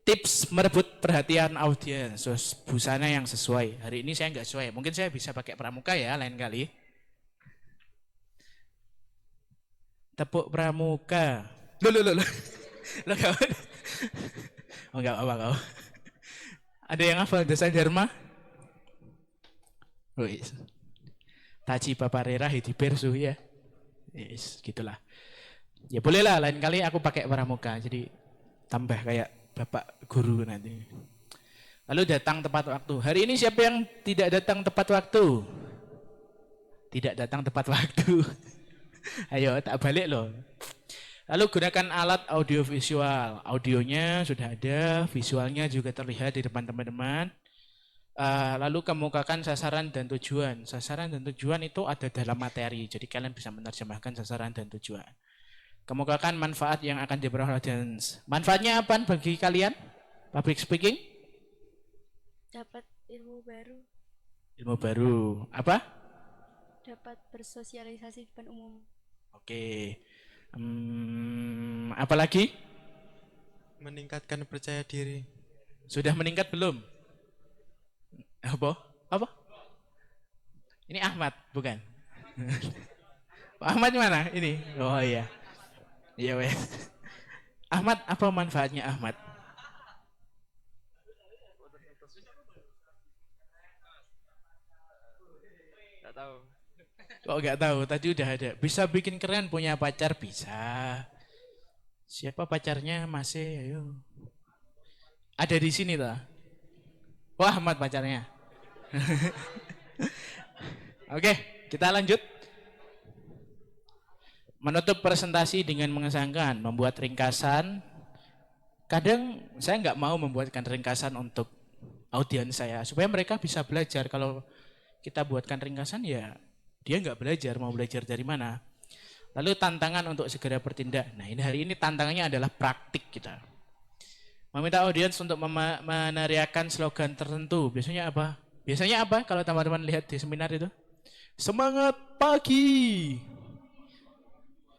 Tips merebut perhatian audiens, busana yang sesuai. Hari ini saya nggak sesuai, mungkin saya bisa pakai pramuka ya lain kali. Tepuk pramuka. Loh. Oh nggak apa kau. Ada yang hafal Dasa Dharma? Wis. Taci paparera hidi persu ya. Yes, gitulah. Ya bolehlah lain kali aku pakai pramuka, jadi tambah kayak Bapak guru nanti. Lalu datang tepat waktu. Hari ini siapa yang tidak datang tepat waktu? Tidak datang tepat waktu. Ayo tak balik loh. Lalu gunakan alat audiovisual. Audionya sudah ada, visualnya juga terlihat di depan teman-teman. Lalu kemukakan sasaran dan tujuan. Sasaran dan tujuan itu ada dalam materi. Jadi kalian bisa menerjemahkan sasaran dan tujuan. Kemukakan manfaat yang akan diperoleh audiens. Manfaatnya apa bagi kalian? Public speaking? Dapat ilmu baru. Ilmu baru. Apa? Dapat bersosialisasi di depan umum. Oke. Apa lagi? Meningkatkan percaya diri. Sudah meningkat belum? Apa? Ini Ahmad, bukan? Pak Ahmad mana? Ini. Oh iya. Iya wes. Ahmad, apa manfaatnya Ahmad? Gak tahu. Kok nggak tahu? Tadi udah ada. Bisa bikin keren punya pacar bisa. Siapa pacarnya masih? Ayo. Ada di sini lah. Wah, Ahmad pacarnya. Oke, kita lanjut. Menutup presentasi dengan mengesankan, membuat ringkasan. Kadang saya nggak mau membuatkan ringkasan untuk audiens saya, supaya mereka bisa belajar. Kalau kita buatkan ringkasan ya dia nggak belajar, mau belajar dari mana. Lalu tantangan untuk segera bertindak. Nah ini hari ini tantangannya adalah praktik kita. Meminta audiens untuk meneriakan slogan tertentu. Biasanya apa kalau teman-teman lihat di seminar itu? Semangat pagi.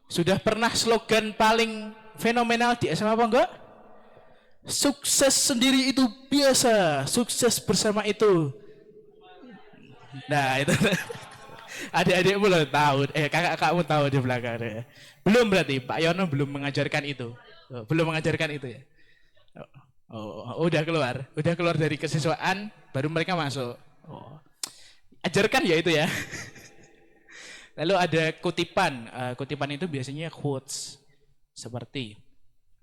Sudah pernah slogan paling fenomenal di SMA apa enggak? Sukses sendiri itu biasa, sukses bersama itu. Nah itu adik-adikmu loh tahu, kakak-kakakmu tahu di belakang. Belum berarti Pak Yono belum mengajarkan itu. Belum mengajarkan itu ya. Udah keluar dari kesiswaan, baru mereka masuk. Ajarkan ya itu ya. Lalu ada kutipan. Kutipan itu biasanya quotes. Seperti,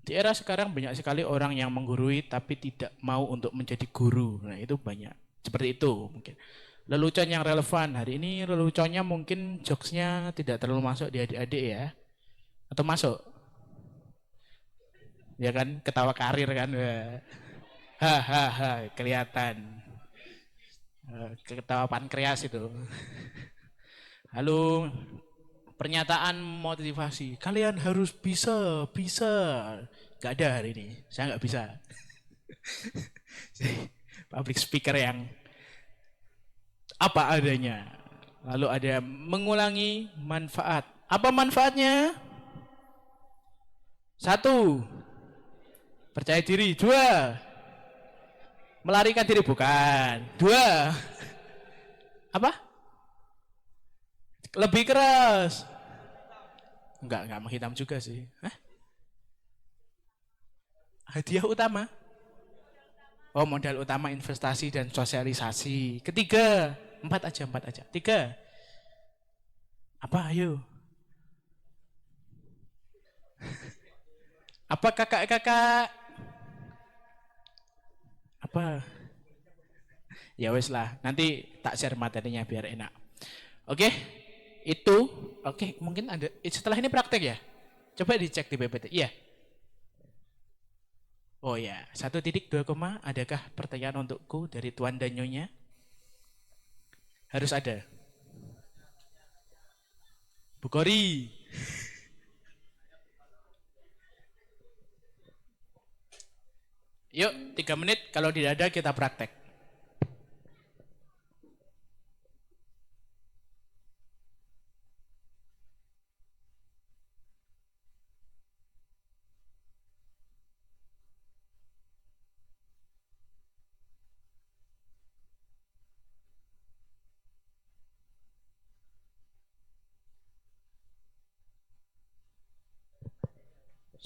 di era sekarang banyak sekali orang yang menggurui tapi tidak mau untuk menjadi guru. Nah itu banyak. Seperti itu mungkin. Lelucon yang relevan. Hari ini leluconnya mungkin jokesnya tidak terlalu masuk di adik-adik ya. Atau masuk? Ya kan, ketawa karir kan. Hahaha, kelihatan. Ketawa pankreas itu. Lalu pernyataan motivasi. Kalian harus bisa. Gak ada hari ini. Saya nggak bisa. Public speaker yang apa adanya. Lalu ada mengulangi manfaat. Apa manfaatnya? 1. Percaya diri. 2. Melarikan diri. Bukan. 2. Apa? Lebih keras. Enggak menghitam juga sih. Hadiah utama. Oh, modal utama investasi dan sosialisasi. Ketiga, empat aja. Tiga. Apa, ayo? Apa kakak-kakak? Apa? Ya wes lah, nanti tak share materinya biar enak. Oke, itu. Oke, mungkin ada. Setelah ini praktek ya? Coba dicek di PPT. Iya. Oh ya, 1.2, adakah pertanyaan untukku dari Tuan dan Nyonya? Harus ada. Bu Kori. Yuk, 3 menit. Kalau tidak ada, kita praktek.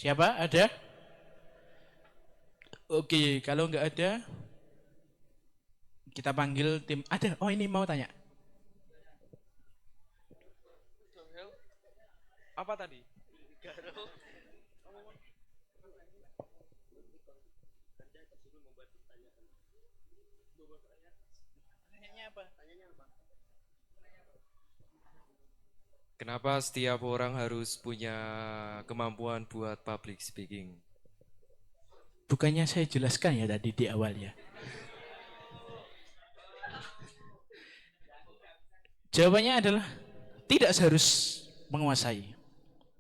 Siapa? Ada? Oke, kalau nggak ada, kita panggil tim. Ada? Oh, ini mau tanya. Apa tadi? Kenapa setiap orang harus punya kemampuan buat public speaking? Bukannya saya jelaskan ya tadi di awal ya. Jawabannya adalah tidak harus menguasai.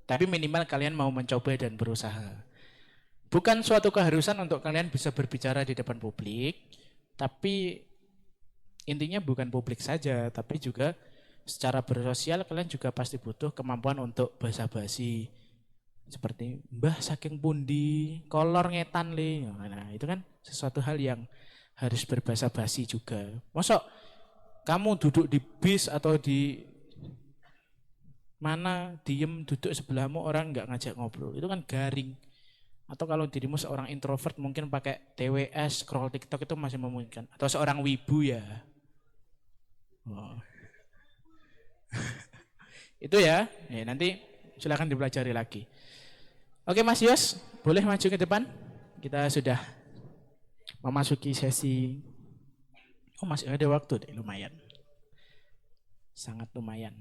Tapi minimal kalian mau mencoba dan berusaha. Bukan suatu keharusan untuk kalian bisa berbicara di depan publik, tapi intinya bukan publik saja, tapi juga secara bersosial kalian juga pasti butuh kemampuan untuk basa-basi. Seperti mbah saking pundi, kolor ngetan le. Nah, itu kan sesuatu hal yang harus berbahasa basi juga. Mosok kamu duduk di bis atau di mana diem duduk sebelahmu orang nggak ngajak ngobrol, itu kan garing. Atau kalau dirimu seorang introvert mungkin pakai TWS, scroll TikTok itu masih memungkinkan. Atau seorang wibu ya. Oh. Itu ya. Nanti silakan dipelajari lagi. Oke Mas Yos, boleh maju ke depan? Kita sudah memasuki sesi. Oh masih ada waktu deh, lumayan. Sangat lumayan.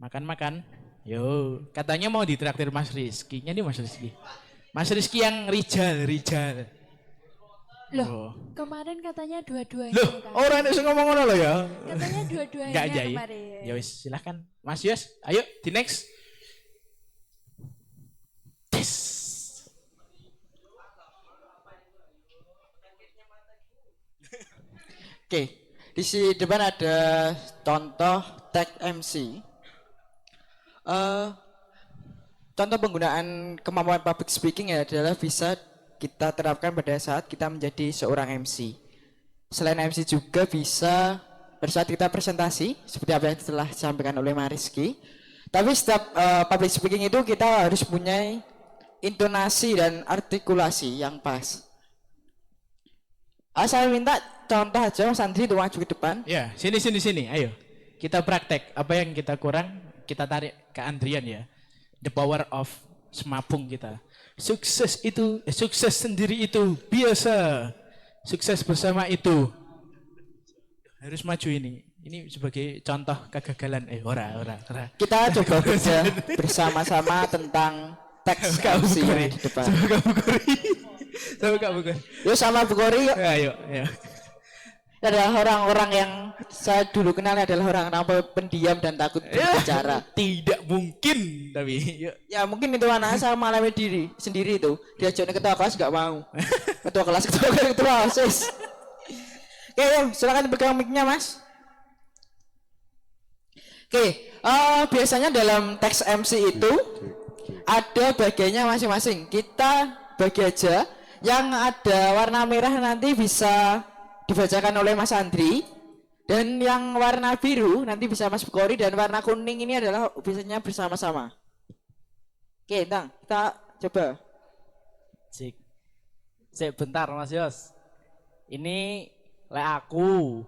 Makan-makan. Yo, katanya mau ditraktir Mas Rizky. Nya nih Mas Rizky. Mas Rizky yang Rijal. Loh, Oh. kemarin katanya dua-duanya. Loh, kan? orang itu ngomong ngono loh ya. Katanya dua-duanya Enggak aja kemarin. ya wis, silahkan. Mas Yos, ayo di next. Tes. Oke, di sini depan ada contoh tag MC. Contoh penggunaan kemampuan public speaking adalah bisa kita terapkan pada saat kita menjadi seorang MC. Selain MC juga bisa pada saat kita presentasi, seperti apa yang telah disampaikan oleh Mas Rizky. Tapi setiap public speaking itu kita harus punya intonasi dan artikulasi yang pas. Saya minta contoh aja Mas Andri untuk maju ke depan. Ya, sini. Ayo. Kita praktek. Apa yang kita kurang, kita tarik ke Andrian ya. The power of semapung kita. Sukses sendiri itu biasa. Sukses bersama itu harus maju ini. Ini sebagai contoh kegagalan. Ora. Kita coba kerja bersama-sama tentang teks MC yang di depan. Sama Kak Bukori. Yuk sama Bu Kori yuk. Ayo. Adalah orang-orang yang saya dulu kenal adalah orang-orang pendiam dan takut berbicara. Tidak mungkin tapi yuk. Ya mungkin itu anak saya mengalami diri sendiri itu. Diajakin ketua kelas gak mau. Ketua kelas sis. Oke, yuk, silakan pegang mic-nya Mas. Oke, biasanya dalam teks MC itu ada bagiannya masing-masing. Kita bagi aja. Yang ada warna merah nanti bisa dibacakan oleh Mas Andri, dan yang warna biru nanti bisa Mas Bukori, dan warna kuning ini adalah biasanya bersama-sama. Oke, kita coba. Cik. Sik bentar Mas Yos. Ini lek aku.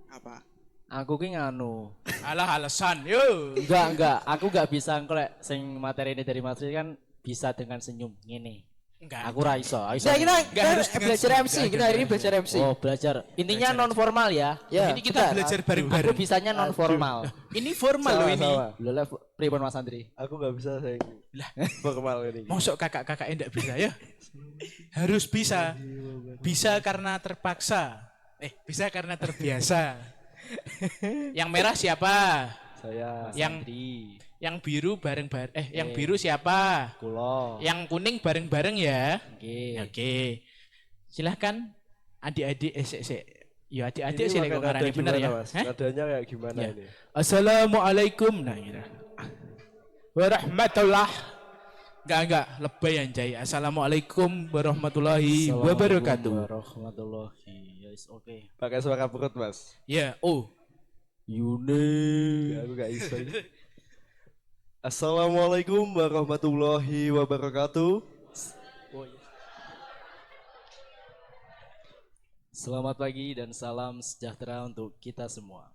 Apa? Aku ki nganu. Alah alasan, yo. Enggak. Aku enggak bisa engko lek sing materi ini dari Mas Yos kan bisa dengan senyum ngene. Enggak. Aku ra iso. Nah, kita harus dengan belajar senyum. MC, kita hari ini belajar MC. Oh, belajar. Intinya non formal ya. Ya, Ini kita betul. belajar Aku bareng-bareng. bisanya non formal. Ini formal loh ini. Lho lek pripun Mas Andri? Aku nggak bisa saya Lah, formal ini. mosok kakak-kakaknya enggak bisa ya? Harus bisa. Bisa karena terpaksa. Bisa karena terbiasa. Yang merah siapa? Saya Yang Andri. yang biru bareng-bareng. Yang biru siapa? Kulo. Yang kuning bareng-bareng ya. Oke. Oke. Silahkan adik-adik ya adik-adik Ini sih pakai kok nada ngarani bener gimana, ya. Mas? Hah? Nadanya kayak gimana Ya. ini? Assalamualaikum nah gitu. Warahmatullah. Enggak, lebay anjay. Assalamualaikum warahmatullahi wabarakatuh. Warahmatullahi. Yes, oke. Pakai suara perut, Mas. Ya, oh. Ya, aku gak bisa. Assalamualaikum warahmatullahi wabarakatuh. Selamat pagi dan salam sejahtera untuk kita semua.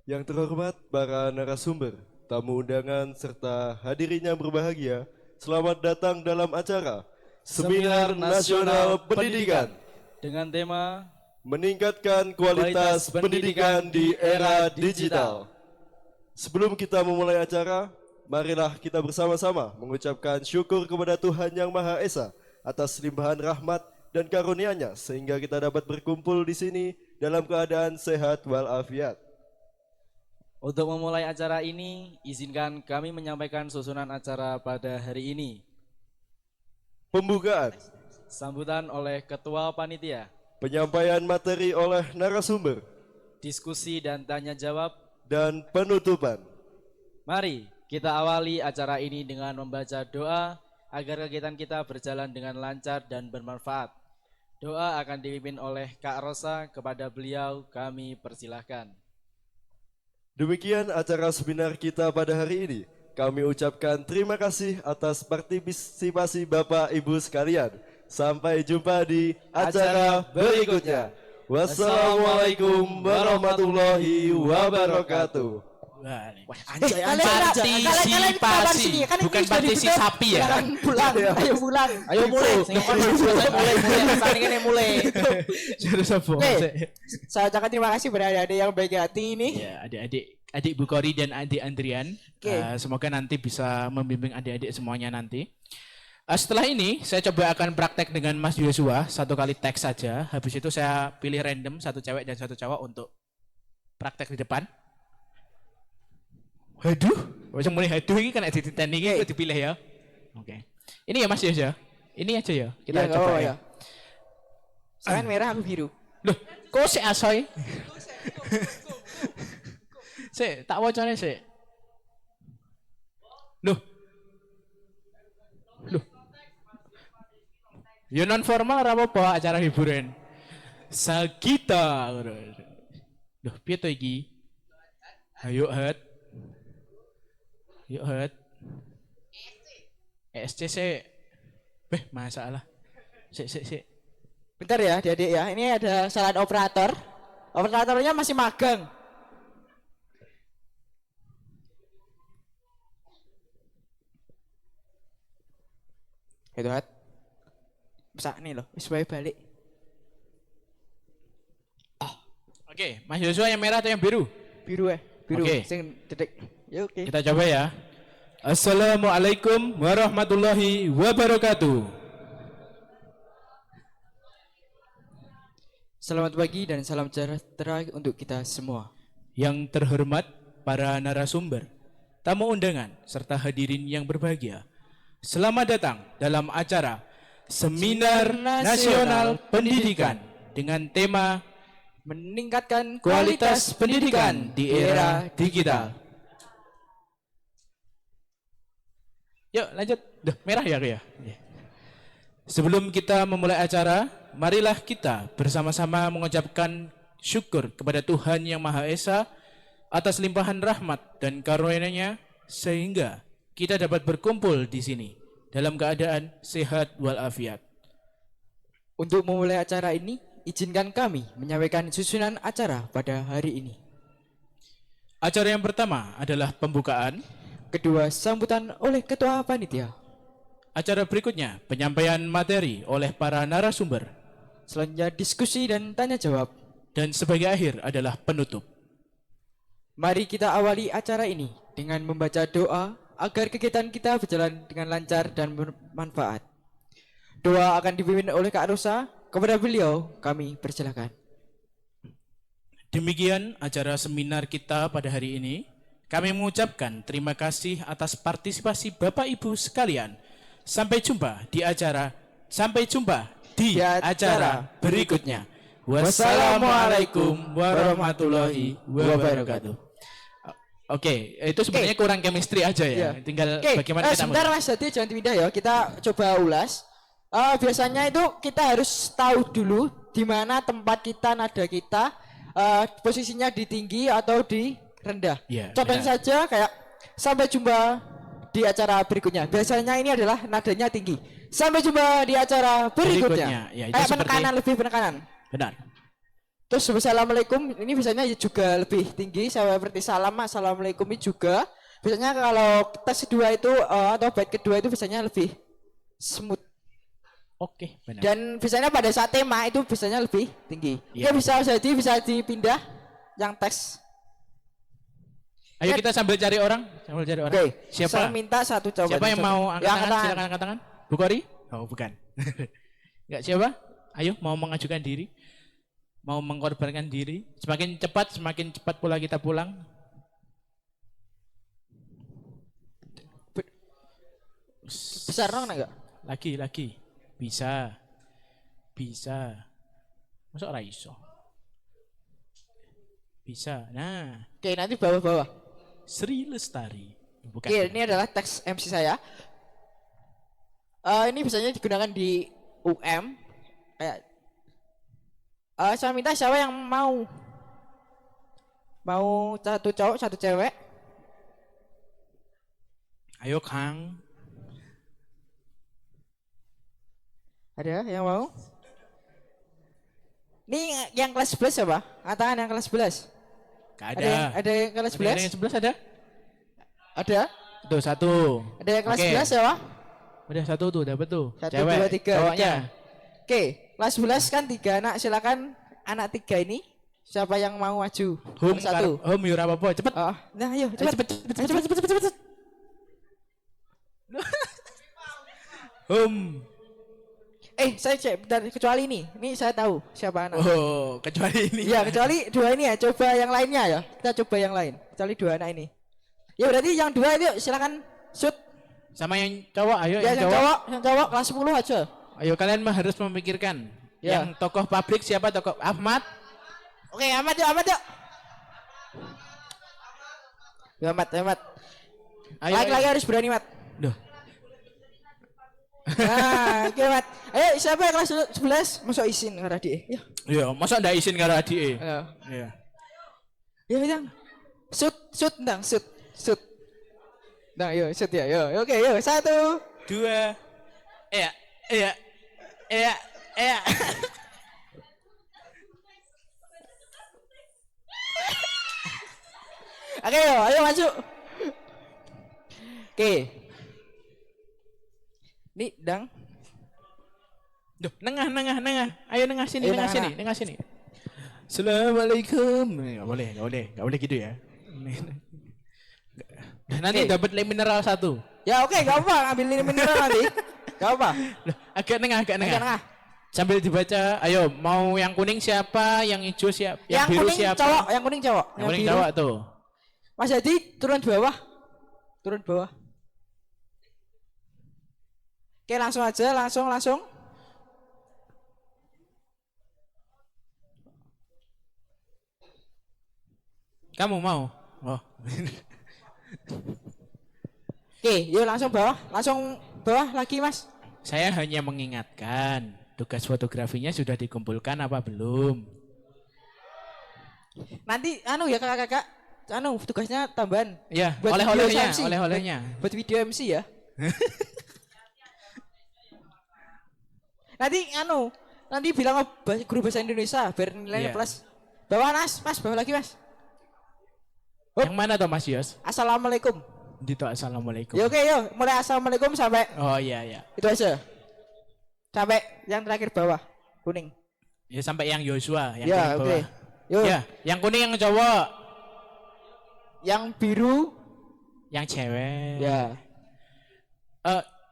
Yang terhormat para narasumber, tamu undangan serta hadirin yang berbahagia, selamat datang dalam acara Seminar Nasional Pendidikan dengan tema meningkatkan kualitas pendidikan di era digital. Sebelum kita memulai acara, marilah kita bersama-sama mengucapkan syukur kepada Tuhan Yang Maha Esa atas limpahan rahmat dan karunia-Nya sehingga kita dapat berkumpul di sini dalam keadaan sehat walafiat. Untuk memulai acara ini, izinkan kami menyampaikan susunan acara pada hari ini. Pembukaan, Sambutan oleh Ketua Panitia, penyampaian materi oleh narasumber, diskusi dan tanya jawab. dan penutupan. Mari kita awali acara ini dengan membaca doa agar kegiatan kita berjalan dengan lancar dan bermanfaat. Doa akan dipimpin oleh Kak Rosa, kepada beliau kami persilahkan. Demikian acara seminar kita pada hari ini. Kami ucapkan terima kasih atas partisipasi Bapak Ibu sekalian. Sampai jumpa di acara berikutnya. Wassalamualaikum warahmatullahi wabarakatuh. Wah, Anjay, partisipasi, bukan partisipasi ya. Pulang, ayo pulang. Ayo mulai, mulai. Sudah sapa? Saya ucapkan terima kasih kepada adik-adik yang baik hati ini. Ya, adik Bukori dan adik Andrian. Oke. Semoga nanti bisa membimbing adik-adik semuanya nanti. Setelah ini saya coba akan praktek dengan Mas Yosua, satu kali teks saja. Habis itu saya pilih random satu cewek dan satu cowok untuk praktek di depan. Haduh, macam mulai haduh ini kan edit ini kita dipilih ya. Oke. Ini ya Mas Yosua. Ini aja ya. Kita coba ya. Saya merah, aku biru. Loh, kok si asoy? Sik, tak wacane sik. Loh. Ya non formal ora apa-apa acara hiburan. Sagita. Loh, piye to iki? Ayo hat. Yuk hat. SC sik. Masalah. Sik. Bentar ya, adik-adik ya. Ini ada kesalahan operator. Operatornya masih magang. Itu hat. Bisa nih loh, supaya balik. Oke, Mas Yosua yang merah atau yang biru? Biru biru. Oke. Sing dedek. Ya oke. Kita coba ya. Assalamualaikum warahmatullahi wabarakatuh. Selamat pagi dan salam sejahtera untuk kita semua. Yang terhormat para narasumber, tamu undangan, serta hadirin yang berbahagia. Selamat datang dalam acara Seminar Nasional Pendidikan dengan tema meningkatkan kualitas pendidikan di era digital. Yuk lanjut. Duh, merah ya aku ya. Sebelum kita memulai acara, marilah kita bersama-sama mengucapkan syukur kepada Tuhan Yang Maha Esa atas limpahan rahmat dan karunia-Nya sehingga kita dapat berkumpul di sini dalam keadaan sehat walafiat. Untuk memulai acara ini, izinkan kami menyampaikan susunan acara pada hari ini. Acara yang pertama adalah pembukaan. Kedua, sambutan oleh Ketua Panitia. Acara berikutnya, penyampaian materi oleh para narasumber. Selanjutnya, diskusi dan tanya jawab. Dan sebagai akhir adalah penutup. Mari kita awali acara ini dengan membaca doa agar kegiatan kita berjalan dengan lancar dan bermanfaat. Doa akan dipimpin oleh Kak Rosa. Kepada beliau, kami persilakan. Demikian acara seminar kita pada hari ini. Kami mengucapkan terima kasih atas partisipasi Bapak Ibu sekalian. Sampai jumpa di acara berikutnya. Wassalamualaikum warahmatullahi wabarakatuh. Oke, itu sebenarnya kurang chemistry aja ya. Tinggal bagaimana kita sebentar Mas, jadi jangan pindah ya. Kita coba ulas. Biasanya itu kita harus tahu dulu di mana tempat kita, nada kita, posisinya di tinggi atau di rendah. Contohnya saja kayak sampai jumpa di acara berikutnya. Biasanya ini adalah nadanya tinggi. Sampai jumpa di acara berikutnya. Ya, kayak penekanan, lebih penekanan. Benar. Terus wassalamualaikum ini biasanya juga lebih tinggi, seperti salam assalamualaikum ini juga. Biasanya kalau tes kedua itu atau bait kedua itu biasanya lebih smooth. Oke, benar. Dan biasanya pada saat tema itu biasanya lebih tinggi. Ya bisa jadi bisa dipindah yang teks. Ayo kita sambil cari orang, Oke. Siapa? Saya minta satu jawaban. Siapa yang mau angkat tangan? Silakan angkat tangan. Bu Kori? Oh, bukan. Enggak, siapa? Ayo mau mengajukan diri. Mau mengorbankan diri. Semakin cepat pula kita pulang. Besar dong enggak? Lagi. Bisa. Masa ora iso? Bisa. Nah. Oke, nanti bawah-bawah. Sri Lestari. Bukan. Oke, ini adalah teks MC saya. Ini biasanya digunakan di UM. Kayak saya minta siapa yang mau satu cowok, satu cewek. Ayo Kang. Ada yang mau? Ini yang kelas 11 siapa? Tangan yang kelas 11. Gak ada. Ada yang kelas 11? Ada yang 11 ada? Ada? Tuh, satu. Ada yang kelas 11 siapa? Udah satu tuh, dapat tuh. 1, cewek, 2, 3. cowoknya. Oke, kelas 11 kan 3 anak, silakan anak 3 ini siapa yang mau maju? Satu. Yura apa-apa, cepet. Nah, ayo, cepet. Saya cek bentar, kecuali ini saya tahu siapa anak. Oh, kecuali ini. Iya, kecuali dua ini ya. Coba yang lainnya ya. Kita coba yang lain. Kecuali dua anak ini. Ya berarti yang dua itu silakan shoot. Sama yang cowok, ayo ya, yang cowok kelas 10 aja. Ayo kalian harus memikirkan. Ya. Yang tokoh publik siapa? Tokoh Ahmad. Oke, Ahmad yuk. Ya, Ahmad. Lagi-lagi harus berani, Mat. Duh. Nah, oke, Mat. Ayo, siapa yang kelas 11? Masuk izin karo adik. Iya, masa ndak izin karo adik? Iya. Ya, Bang. Shoot. Nah, yuk, shoot ya. Yuk. Oke, yuk. 1, 2. Iya. Oke, ayo masuk. Oke. Nih, Dang. Duh, nengah. Ayo nengah sini. Assalamualaikum. Enggak boleh gitu ya. Nanti dapat mineral 1. Ya oke, gak apa, ambil mineral nanti. Gak apa. Agak nengah. Sambil dibaca, ayo mau yang kuning siapa, yang hijau siapa, yang biru siapa? Yang kuning cowok. Yang kuning cowok tuh. Mas Hadi turun bawah. Oke, langsung aja, langsung. Kamu mau? Oh. Oke, yuk langsung bawah lagi, Mas. Saya hanya mengingatkan, tugas fotografinya sudah dikumpulkan apa belum? Nanti ya kakak-kakak, tugasnya tambahan. Iya, buat oleh-olehnya. Buat video MC ya. Nanti nanti bilang guru bahasa Indonesia biar nilainya Iya. plus. Bawah Mas, bawah lagi Mas. Yang mana tuh Mas Yos? Assalamualaikum. Dito assalamualaikum. Ya oke yo, mulai assalamualaikum sampai Oh iya iya. itu aja. Sampai yang terakhir bawah kuning. Ya sampai yang Yosua yang Ya kuning oke. bawah. Yo. Ya, yang kuning yang cowok, Yang biru yang cewek. ya.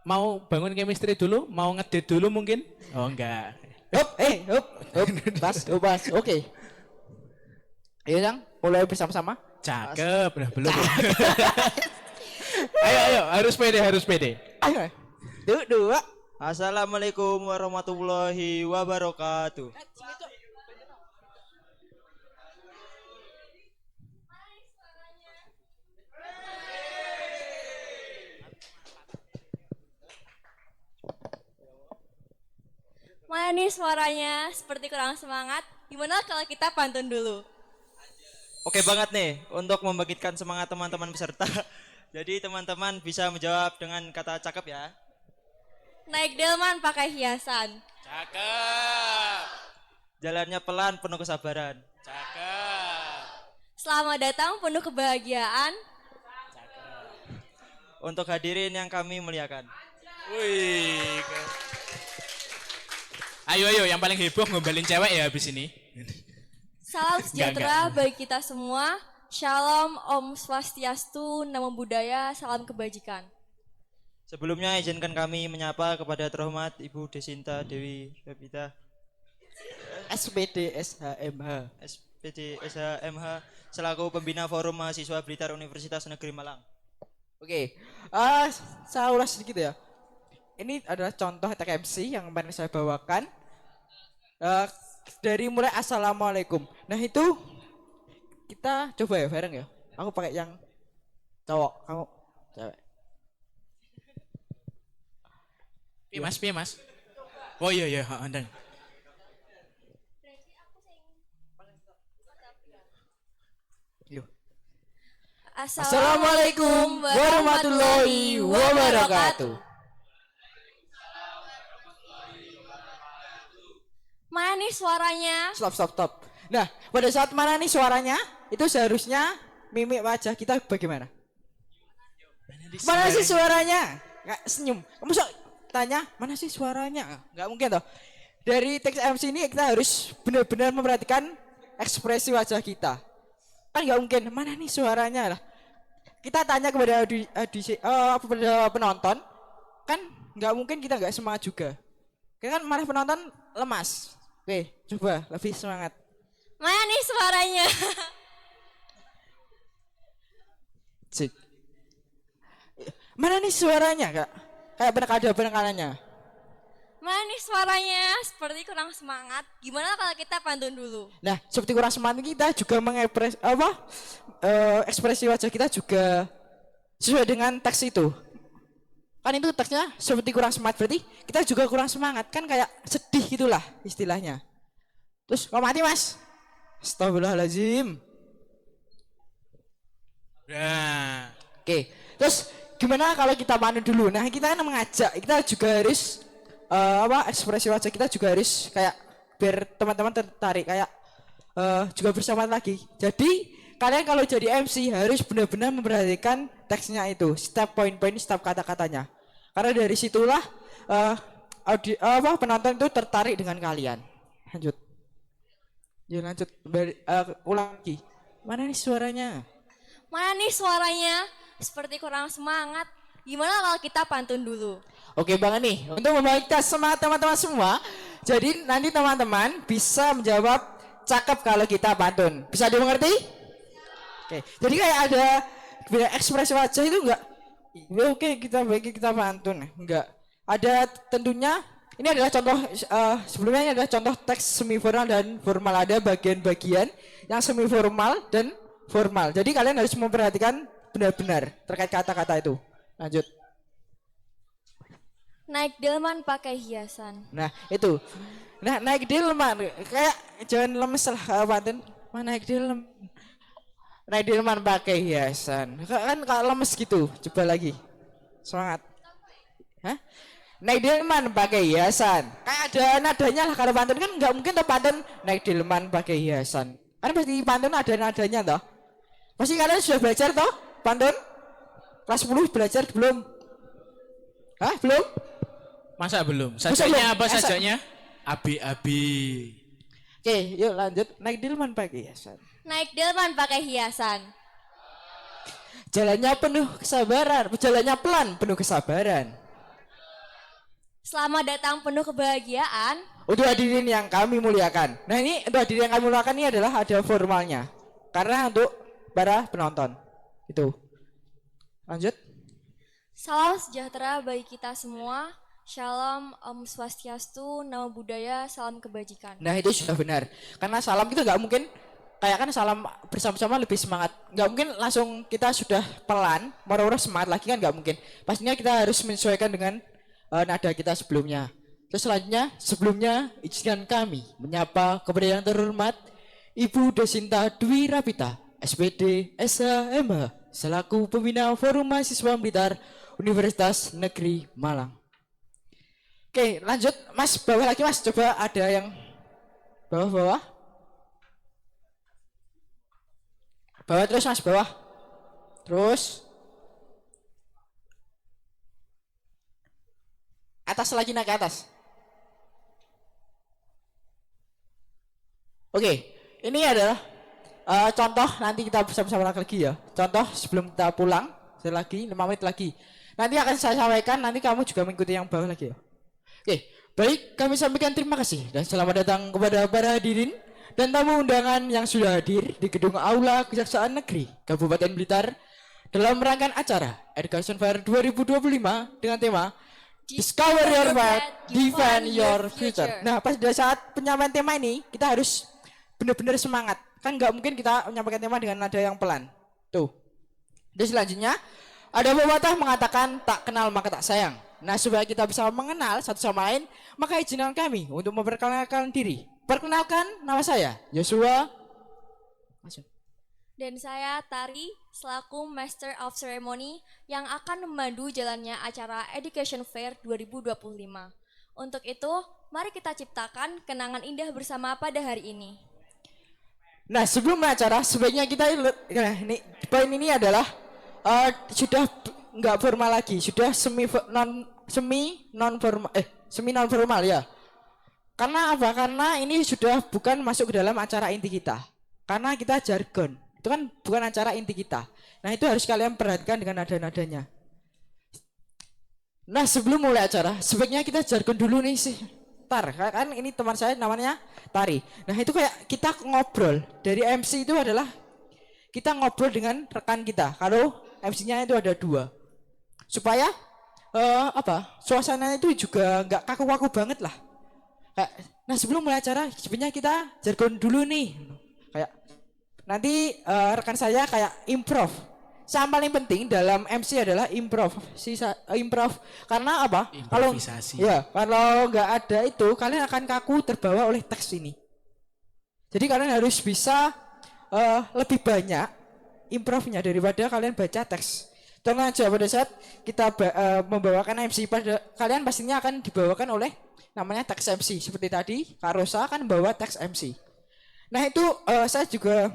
Mau bangun chemistry dulu? Mau ngedate dulu mungkin? Oh enggak. Hop. Pas. Oke. Ayo Yang, mulai bersama-sama. Cakep, udah belum. ayo, harus pede. Ayo. Dua. Assalamualaikum warahmatullahi wabarakatuh. Mana nih suaranya seperti kurang semangat? Gimana kalau kita pantun dulu? Oke banget nih untuk membangkitkan semangat teman-teman peserta. Jadi teman-teman bisa menjawab dengan kata cakep ya. Naik delman pakai hiasan. Cakep. Jalannya pelan penuh kesabaran. Cakep. Selamat datang penuh kebahagiaan. Untuk hadirin yang kami muliakan. Wih. Ayo, yang paling heboh ngombalin cewek ya habis ini. Salam sejahtera Enggak. bagi kita semua. Shalom, Om Swastiastu, Namo Buddhaya, salam kebajikan. Sebelumnya izinkan kami menyapa kepada terhormat Ibu Desinta Dewi Pepita SPD SHMH. SPD SHMH selaku pembina Forum Mahasiswa Blitar Universitas Negeri Malang. Oke. Saya ulas sedikit ya. Ini adalah contoh TKMC yang kemarin saya bawakan. Dari mulai assalamualaikum. Nah itu kita coba ya bareng ya. Aku pakai yang cowok, kamu cewek. Piye mas? Oh iya, andang. Assalamualaikum warahmatullahi wabarakatuh. Mana nih suaranya? Stop. Nah, pada saat mana nih suaranya, itu seharusnya mimik wajah kita bagaimana? Mana sih suaranya? Nggak senyum. Kamu tanya, mana sih suaranya? Nggak mungkin toh. Dari teks MC ini kita harus benar-benar memperhatikan ekspresi wajah kita. Kan nggak mungkin, mana nih suaranya lah. Kita tanya kepada kepada penonton, kan nggak mungkin kita nggak semangat juga. Kita kan malah penonton lemas. Oke, coba lebih semangat. Mana nih suaranya? Cik. Mana nih suaranya, Kak? Kayak ada penekalannya. Mana nih suaranya? Seperti kurang semangat. Gimana kalau kita pantun dulu? Nah, seperti kurang semangat kita juga ekspresi wajah kita juga sesuai dengan teks itu. Kan itu teksnya seperti kurang semangat, berarti kita juga kurang semangat, kan kayak sedih gitulah istilahnya. Terus kau mati mas? Astagfirullahaladzim. Nah. Oke, terus gimana kalau kita pantun dulu? Nah kita kan mengajak, kita juga harus ekspresi wajah kita juga harus kayak biar teman-teman tertarik kayak juga bersemangat lagi. Jadi kalian kalau jadi MC harus benar-benar memperhatikan teksnya itu, setiap poin-poin, setiap kata-katanya. Karena dari situlah penonton itu tertarik dengan kalian. Lanjut. Ulang lagi. Mana nih suaranya? Mana nih suaranya? Seperti kurang semangat. Gimana kalau kita pantun dulu? Oke banget nih. Untuk membangkitkan semangat teman-teman semua. Jadi nanti teman-teman bisa menjawab cakep kalau kita pantun. Bisa dimengerti? Oke. Jadi kayak ada ekspresi wajah itu enggak? Oke, kita pantun. Enggak. Ada tentunya ini adalah contoh sebelumnya ini adalah contoh teks semi formal dan formal, ada bagian-bagian yang semi formal dan formal. Jadi kalian harus memperhatikan benar-benar terkait kata-kata itu. Lanjut. Naik delman pakai hiasan. Nah, itu. Nah, naik delman kayak jangan lemes lah pantun. Mana naik delman? Naik delman pakai hiasan. Kan kalau lemes gitu. Coba lagi. Semangat. Hah? Naik delman pakai hiasan. Kayak ada nadanya lah kalau pantun kan nggak mungkin tuh pantun naik delman pakai hiasan. Kan pasti pantun ada nadanya toh. Pasti kalian sudah belajar toh pantun? Kelas 10 belajar belum? Hah, belum? Masa belum? Sajaknya apa sajaknya? Abi-abi. Oke, yuk lanjut. Naik delman pakai hiasan. Naik delman pakai hiasan. Jalannya penuh kesabaran, jalannya pelan penuh kesabaran. Selamat datang penuh kebahagiaan. Untuk hadirin yang kami muliakan. Nah ini untuk hadirin yang kami muliakan ini adalah ada formalnya. Karena untuk para penonton. Itu. Lanjut. Salam sejahtera bagi kita semua. Shalom, Om Swastiastu, Namo Buddhaya, salam kebajikan. Nah itu sudah benar. Karena salam kita nggak mungkin kayak kan salam bersama-sama lebih semangat. Nggak mungkin langsung kita sudah pelan, moro-moro semangat lagi kan nggak mungkin. Pastinya kita harus menyesuaikan dengan nada kita sebelumnya. Terus selanjutnya, sebelumnya izinkan kami menyapa kepada yang terhormat Ibu Desinta Dwi Rapita, SPD, SHMH, selaku pembina Forum Mahasiswa Blitar Universitas Negeri Malang. Oke, lanjut Mas, bawah lagi Mas, coba ada yang bawah. Bawah terus Mas, bawah. Terus atas lagi, naik ke atas. Oke, ini adalah contoh, nanti kita bersama-sama lagi ya. Contoh sebelum kita pulang, lagi 5 menit lagi. Nanti akan saya sampaikan, nanti kamu juga mengikuti yang bawah lagi ya. Oke, baik, kami sampaikan terima kasih dan selamat datang kepada para hadirin dan tamu undangan yang sudah hadir di gedung Aula Kejaksaan Negeri Kabupaten Blitar dalam rangkaian acara Education Fair 2025 dengan tema Discover Your Path, Define Your Future. Nah, pas pada saat penyampaian tema ini, kita harus benar-benar semangat. Kan nggak mungkin kita menyampaikan tema dengan nada yang pelan. Tuh. Dan selanjutnya, ada pepatah mengatakan tak kenal maka tak sayang. Nah, supaya kita bisa mengenal satu sama lain, maka izinkan kami untuk memperkenalkan diri. Perkenalkan, nama saya Joshua. Dan saya Tari, selaku Master of Ceremony yang akan memandu jalannya acara Education Fair 2025. Untuk itu, mari kita ciptakan kenangan indah bersama pada hari ini. Nah, sebelum acara, sebaiknya kita ini poin ini adalah sudah nggak formal lagi, sudah semi non formal ya. Karena apa? Karena ini sudah bukan masuk ke dalam acara inti kita. Karena kita jargon. Itu kan bukan acara inti kita. Nah, itu harus kalian perhatikan dengan nada-nadanya. Nah, sebelum mulai acara, sebaiknya kita jargon dulu nih sih. Kan ini teman saya namanya Tari. Nah, itu kayak kita ngobrol. Dari MC itu adalah kita ngobrol dengan rekan kita. Kalau MC-nya itu ada 2. Supaya suasananya itu juga nggak kaku-kaku banget lah. Nah, sebelum mulai acara sebenarnya kita jargon dulu nih. Kayak nanti rekan saya kayak improv. Yang paling penting dalam MC adalah improv. Karena apa? Improvisasi. Kalau nggak ada itu kalian akan kaku terbawa oleh teks ini. Jadi kalian harus bisa lebih banyak improvnya daripada kalian baca teks. Contoh aja pada saat kita membawakan MC, pada kalian pastinya akan dibawakan oleh namanya teks MC. Seperti tadi Kak Rosa akan membawa teks MC. Nah itu saya juga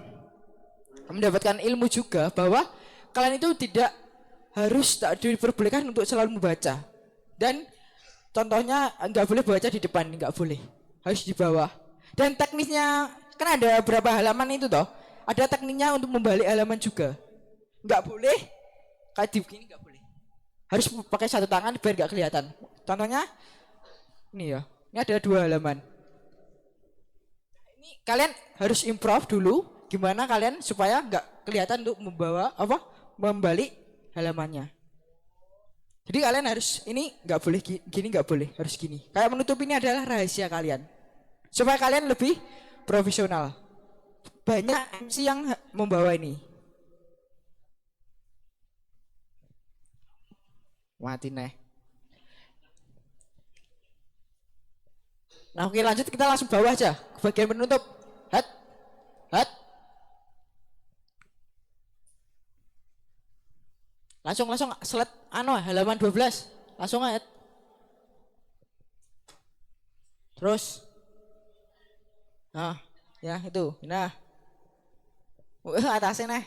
mendapatkan ilmu juga bahwa kalian itu tidak harus tak diperbolehkan untuk selalu membaca. Dan contohnya nggak boleh baca di depan, nggak boleh, harus di bawah. Dan teknisnya kan ada berapa halaman itu toh, ada tekniknya untuk membalik halaman juga. Nggak boleh kayak di begini, nggak boleh, harus pakai satu tangan biar nggak kelihatan. Contohnya ini ya, ini ada 2 halaman. Ini kalian harus improv dulu gimana kalian supaya nggak kelihatan untuk membalik halamannya. Jadi kalian harus ini nggak boleh gini, nggak boleh, harus gini. Kayak menutup ini adalah rahasia kalian supaya kalian lebih profesional. Banyak MC yang membawa ini. Mati nih. Nah, oke, lanjut, kita langsung bawah aja ke bagian penutup. Hat. Langsung slide halaman 12. Langsung aja. Terus. Nah, ya itu. Nah. Atasnya nah.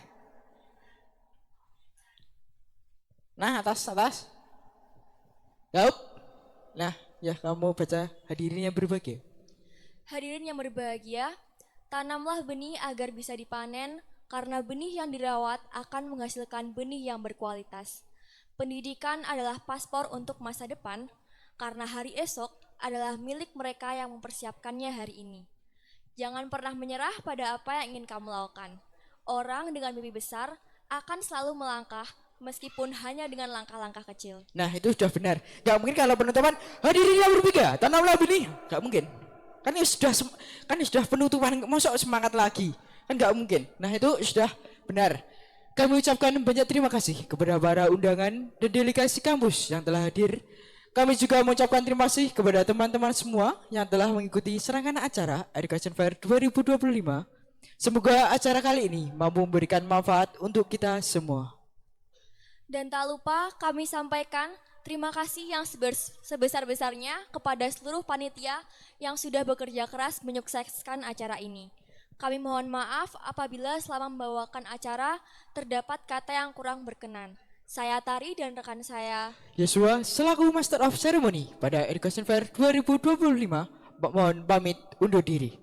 Nah, atas. Yup. Nah, ya kamu baca hadirin yang berbahagia. Hadirin yang berbahagia, tanamlah benih agar bisa dipanen, karena benih yang dirawat akan menghasilkan benih yang berkualitas. Pendidikan adalah paspor untuk masa depan, karena hari esok adalah milik mereka yang mempersiapkannya hari ini. Jangan pernah menyerah pada apa yang ingin kamu lakukan. Orang dengan mimpi besar akan selalu melangkah, meskipun hanya dengan langkah-langkah kecil. Nah, itu sudah benar. Gak mungkin kalau penutupan hadirin yang berbahagia, tanamlah benih. Gak mungkin. Kan sudah penutupan, mosok semangat lagi. Kan gak mungkin. Nah, itu sudah benar. Kami ucapkan banyak terima kasih kepada para undangan dan delegasi kampus yang telah hadir. Kami juga mengucapkan terima kasih kepada teman-teman semua yang telah mengikuti serangkaian acara Education Fair 2025. Semoga acara kali ini mampu memberikan manfaat untuk kita semua. Dan tak lupa kami sampaikan terima kasih yang sebesar-besarnya kepada seluruh panitia yang sudah bekerja keras menyukseskan acara ini. Kami mohon maaf apabila selama membawakan acara terdapat kata yang kurang berkenan. Saya Tari dan rekan saya Yosua selaku Master of Ceremony pada Education Fair 2025 mohon pamit undur diri.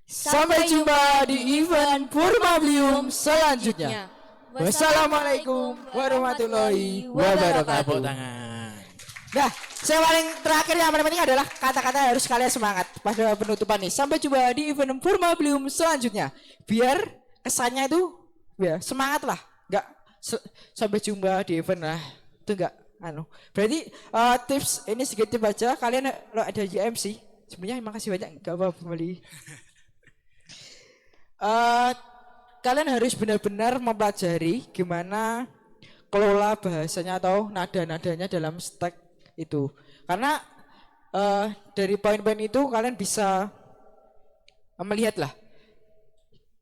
Sampai jumpa di event Purmablium selanjutnya. Wassalamualaikum warahmatullahi wabarakatuh. Nah, saya paling terakhir yang paling penting adalah kata-kata harus kalian semangat pada penutupan nih. Sampai jumpa di event Purmablium selanjutnya. Biar kesannya itu ya semangat lah. Enggak sampai jumpa di event lah. Itu enggak Berarti tips ini sedikit tips aja. Kalian lo ada JMC. Sebenarnya makasih banyak enggak apa-apa kembali. Kalian harus benar-benar mempelajari gimana kelola bahasanya atau nada-nadanya dalam stack itu. Karena dari poin-poin itu kalian bisa melihat lah.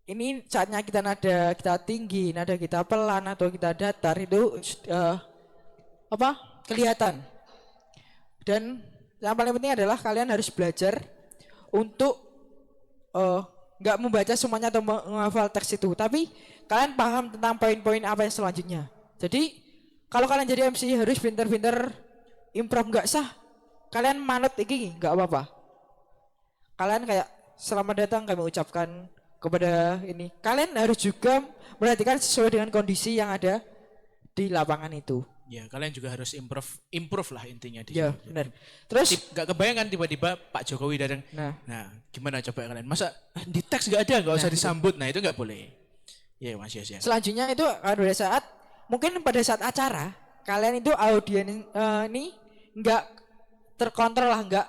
Ini saatnya kita nada kita tinggi, nada kita pelan atau kita datar itu kelihatan. Dan yang paling penting adalah kalian harus belajar untuk nggak membaca semuanya atau menghafal teks itu, tapi kalian paham tentang poin-poin apa yang selanjutnya. Jadi kalau kalian jadi MC harus pinter-pinter improv, nggak sah kalian manut iki nggak apa-apa. Kalian kayak selamat datang kami ucapkan kepada ini. Kalian harus juga perhatikan sesuai dengan kondisi yang ada di lapangan itu. Ya, kalian juga harus improve lah intinya di ya, sini. Benar. Terus nggak kebayangkan tiba-tiba Pak Jokowi datang. Nah, gimana coba kalian? Masa di teks nggak ada, nggak usah disambut. Nah, itu nggak boleh. Ya, Mas Yas ya. Selanjutnya itu pada saat mungkin pada saat acara kalian itu audien ini nggak terkontrol lah, nggak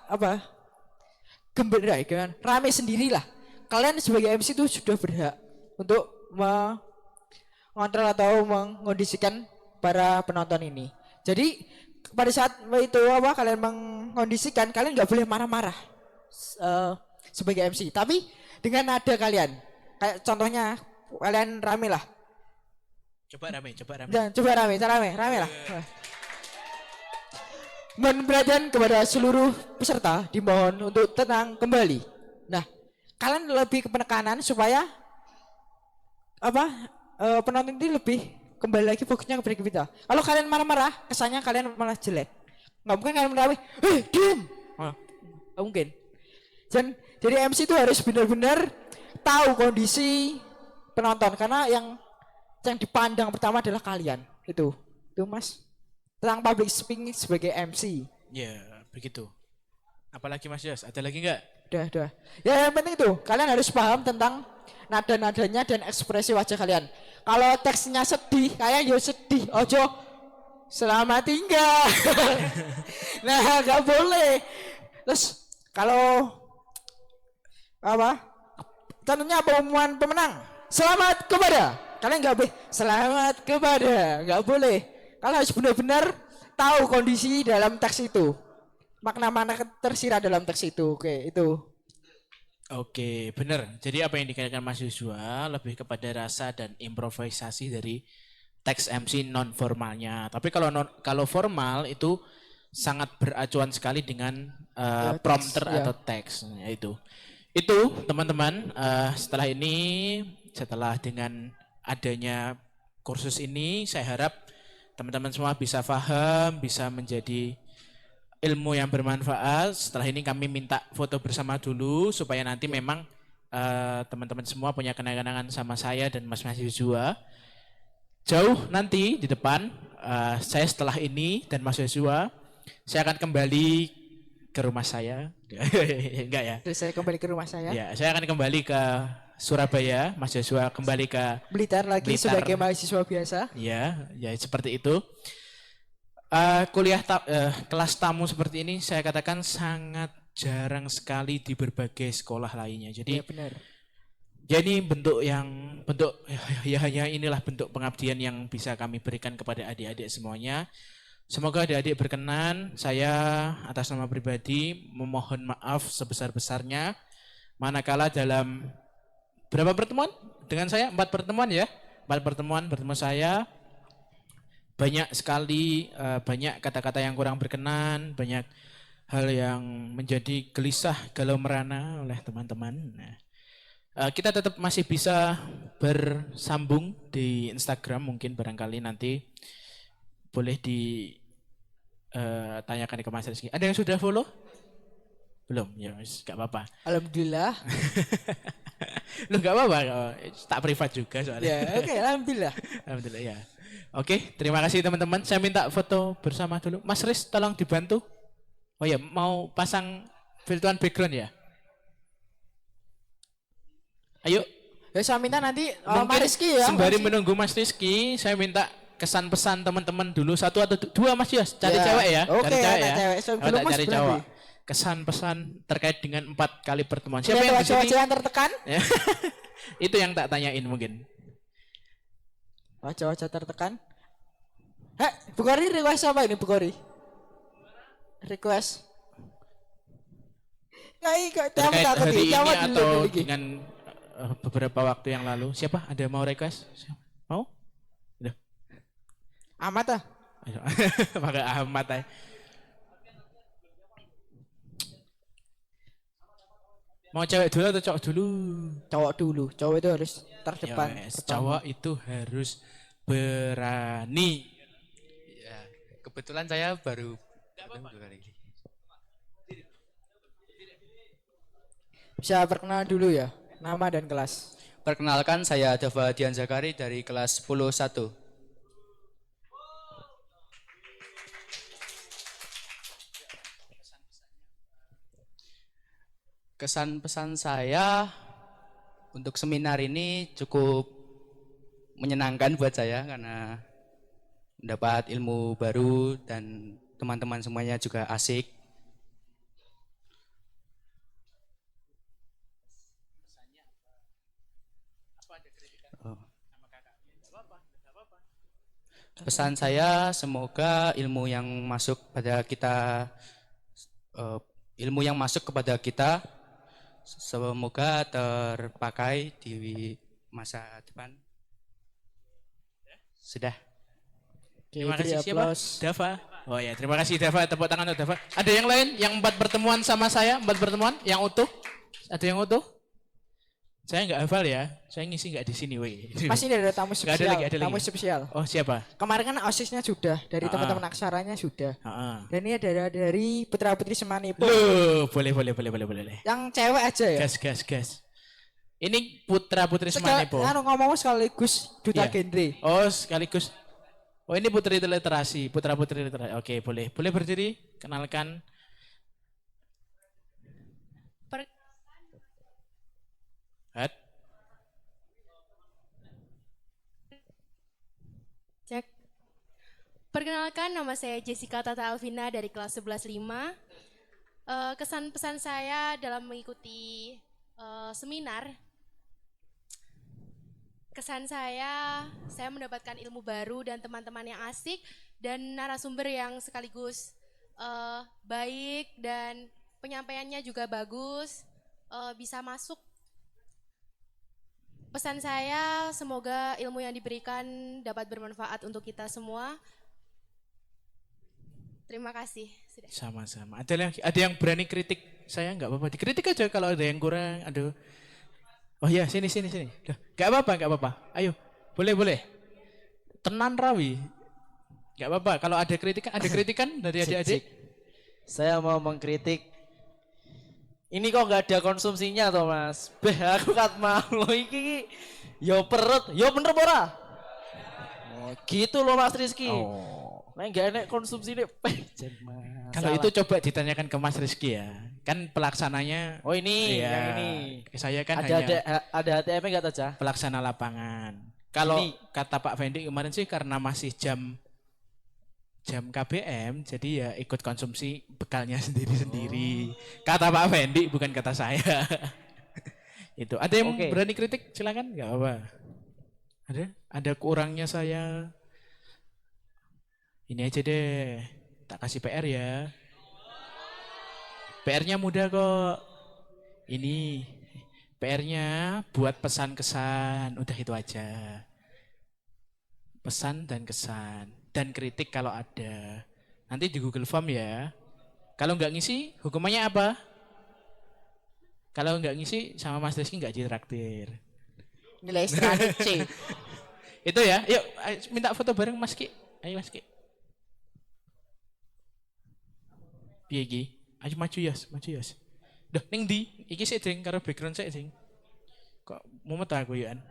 gembira kan, rame sendirilah. Kalian sebagai MC itu sudah berhak untuk mengontrol atau mengondisikan para penonton ini. Jadi pada saat itu kalian mengkondisikan, kalian nggak boleh marah-marah sebagai MC. Tapi dengan nada kalian, kayak contohnya kalian rame lah. Coba rame. Dan coba rame lah. Mohon perhatian kepada seluruh peserta dimohon untuk tenang kembali. Nah, kalian lebih ke penekanan supaya penonton ini lebih kembali lagi fokusnya kepada kita. Kalau kalian marah-marah, kesannya kalian malah jelek. Nggak mungkin kalian menawi, diam. Nggak mungkin. Jadi MC itu harus benar-benar tahu kondisi penonton, karena yang dipandang pertama adalah kalian. Itu Mas. Tentang public speaking sebagai MC. Ya, begitu. Apalagi Mas Yas, ada lagi nggak? Udah. Ya, yang penting itu kalian harus paham tentang nada-nadanya dan ekspresi wajah kalian. Kalau teksnya sedih, kayak sedih. Ojo selamat tinggal. Nah, nggak boleh. Terus kalau tentunya pengumuman pemenang. Selamat kepada. Kalian nggak boleh selamat kepada. Nggak boleh. Kalian harus benar-benar tahu kondisi dalam teks itu. Makna-makna tersirat dalam teks itu. Oke, itu. Oke, benar. Jadi apa yang dikatakan Mas Yosua lebih kepada rasa dan improvisasi dari teks MC non formalnya. Tapi kalau formal itu sangat beracuan sekali dengan Teks, prompter ya. atau teks. Nah, itu teman-teman, setelah ini, setelah dengan adanya kursus ini, saya harap teman-teman semua bisa paham, bisa menjadi ilmu yang bermanfaat. Setelah ini kami minta foto bersama dulu supaya nanti memang teman-teman semua punya kenangan sama saya dan Mas Joshua. Jauh nanti di depan, saya setelah ini dan Mas Joshua, saya akan kembali ke rumah saya. Enggak ya? Terus saya kembali ke rumah saya. Ya, saya akan kembali ke Surabaya, Mas Joshua kembali ke Blitar lagi sebagai mahasiswa biasa. Ya, ya seperti itu. Kelas tamu seperti ini saya katakan sangat jarang sekali di berbagai sekolah lainnya. Jadi ya, benar. Ya ini hanya inilah bentuk pengabdian yang bisa kami berikan kepada adik-adik semuanya. Semoga adik-adik berkenan. Saya atas nama pribadi memohon maaf sebesar-besarnya manakala dalam berapa pertemuan dengan saya? 4 pertemuan ya. 4 pertemuan bertemu saya. Banyak sekali banyak kata-kata yang kurang berkenan, banyak hal yang menjadi gelisah, galau merana oleh teman-teman. Nah, kita tetap masih bisa bersambung di Instagram, mungkin barangkali nanti boleh ditanyakan ke Mas Rizky. Ada yang sudah follow? Belum? Ya, gak apa-apa. Alhamdulillah. Loh gak apa-apa, tak privat juga soalnya. Ya, oke, alhamdulillah. Alhamdulillah ya. Oke, terima kasih teman-teman. Saya minta foto bersama dulu. Mas Riz, tolong dibantu. Oh ya, mau pasang filteran background ya? Ayo. Ya saya minta nanti Mas Rizky ya. Sembari menunggu Mas Rizky, saya minta kesan pesan teman-teman dulu 1 atau 2 Mas Yos. Cari cewek ya. Oke, cari cewek ya. Belum Cari cowok. Kesan pesan terkait dengan 4 kali pertemuan. Siapa yang di sini? Yang tertekan? Itu yang tak tanyain mungkin. Wajah-wajah tertekan. Bu Kori request apa ini Bu Kori? Request. Terkait hari ini atau dengan beberapa waktu yang lalu. Siapa? Ada yang mau request? Mau? Udah. Amat ah. Pakai amat ah. Mau cewek dulu atau cowok dulu? Cowok dulu. Cowok itu harus terdepan. Cowok itu harus berani. Ya, kebetulan saya baru Bisa perkenalan dulu ya, nama dan kelas. Perkenalkan, saya Dava Dian Zakari dari kelas 10-1. Kesan pesan saya untuk seminar ini cukup menyenangkan buat saya karena mendapat ilmu baru dan teman-teman semuanya juga asik. Pesan saya semoga ilmu yang masuk pada kita, ilmu yang masuk kepada kita semoga terpakai di masa depan. Sudah. Terima kasih siapa? Dava. Oh ya, terima kasih Dava. Tepuk tangan untuk Dava. Ada yang lain yang 4 pertemuan sama saya? 4 pertemuan yang utuh? Ada yang utuh? Saya nggak hafal ya. Saya ngisi nggak di sini, weh. Masih ada tamu spesial. Ada lagi. Tamu spesial. Oh siapa? Kemarin kan OSIS-nya sudah, dari teman-teman aksaranya sudah. Dan ini ada dari Putra Putri Semanipo. Loh, boleh. Yang cewek aja ya. Gas. Ini Putra Putri Semanipo. Ngomong sekaligus duta genre. Oh, sekaligus. Oh, ini Putri Literasi, Putra Putri Literasi. Oke, boleh. Boleh berdiri, kenalkan. Cek. Perkenalkan, nama saya Jessica Tata Alvina dari kelas 11-5. Kesan pesan saya dalam mengikuti seminar, kesan saya mendapatkan ilmu baru dan teman-teman yang asik dan narasumber yang sekaligus baik dan penyampaiannya juga bagus, bisa masuk. Pesan saya semoga ilmu yang diberikan dapat bermanfaat untuk kita semua. Terima kasih sudah. Sama-sama. Ada yang berani kritik saya nggak apa-apa. Dikritik aja kalau ada yang kurang. Aduh. Oh ya, sini. Duh, nggak apa-apa. Ayo, boleh. Tenan rawi. Nggak apa-apa. Kalau ada kritikan dari adik-adik. Saya mau mengkritik. Ini kok nggak ada konsumsinya toh Mas? Aku kat mau iki. Yo perut, yo bener ora? Oh, gitu loh Mas Rizky. Nah, nggak enak konsumsi ini. Kalau itu coba ditanyakan ke Mas Rizky ya. Kan pelaksananya. Oh ini, iya, yang ini. Saya kan ada HTM-nya nggak aja? Pelaksana lapangan. Kalau kata Pak Fendi kemarin sih karena masih jam KBM, jadi ya ikut konsumsi bekalnya sendiri-sendiri. Kata Pak Fendi, bukan kata saya. Itu. Ada yang berani kritik? Silakan, nggak apa-apa. Ada kurangnya saya. Ini aja deh, tak kasih PR ya. PR-nya mudah kok. Ini PR-nya buat pesan kesan, udah itu aja. Pesan dan kesan. Dan kritik kalau ada. Nanti di Google Form ya. Kalau nggak ngisi, hukumannya apa? Kalau nggak ngisi sama Mas Rizky nggak ditraktir. Nilai setengah C. Itu ya. Yuk minta foto bareng Mas Ki. Ayo Mas Ki. Piye iki? Ayo maju Yas. Duh, ning ndi? Iki sik ding karo background sik ding. Kok mumet aku ya an.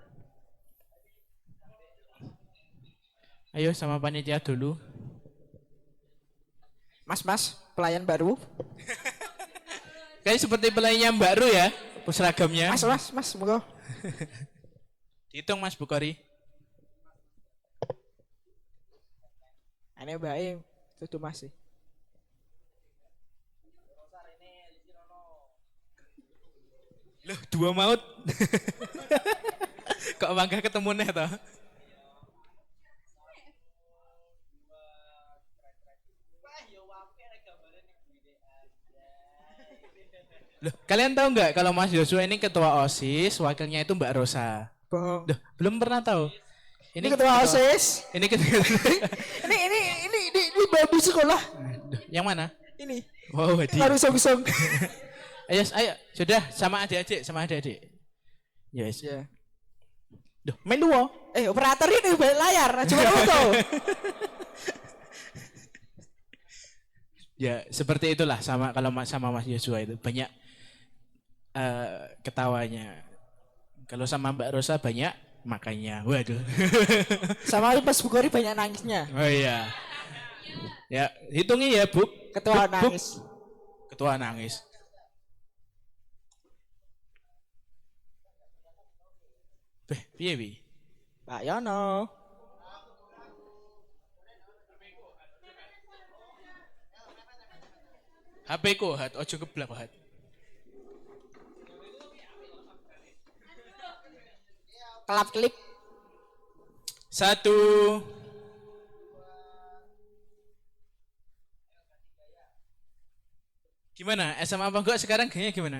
Ayo sama panitia dulu. Mas, pelayan baru. Kayak seperti pelayan yang baru ya, seragamnya. Mas, monggo. Dihitung Mas Bukhari. Aneh bae, itu Mas sih. Loh, 2 maut. Kok bangga ketemu nih toh? Loh, kalian tahu nggak kalau Mas Joshua ini ketua OSIS, wakilnya itu Mbak Rosa. Bohong. Duh, belum pernah tahu. Ini ketua OSIS. Ini ketua. ini babu sekolah. Duh, yang mana? Ini. Wow, hadiah. Harus song. Ayo, sudah sama adik-adik. Yes. Ya. Duh, main dua. Operator ini balik layar, cuma foto. Ya, seperti itulah sama kalau sama Mas Joshua itu banyak ketawanya. Kalau sama Mbak Rosa banyak makanya. Waduh. Sama Mas Bukhari banyak nangisnya. Oh iya. Ya, hitungi ya, Bu. Ketua nangis. Ketua nangis. Piye wi? Pak Yono. HP ku hat, ojo keblak hat. Kelap klip. 1. Gimana? SMA apa enggak sekarang kayaknya gimana?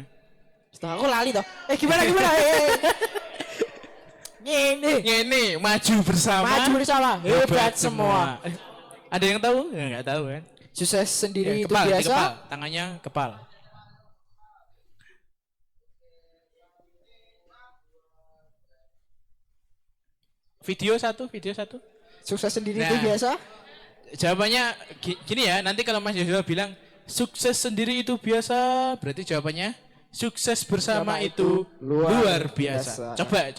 Setelah aku lali toh. Gimana? Ngene, maju bersama. Hebat semua. Ada yang tahu? Enggak tahu kan. Sukses sendiri Kepal, itu biasa. Kepal. Tangannya kepal. Video satu. Sukses sendiri itu biasa. Jawabannya gini ya, nanti kalau Mas Joshua bilang sukses sendiri itu biasa, berarti jawabannya sukses bersama itu luar biasa. Coba.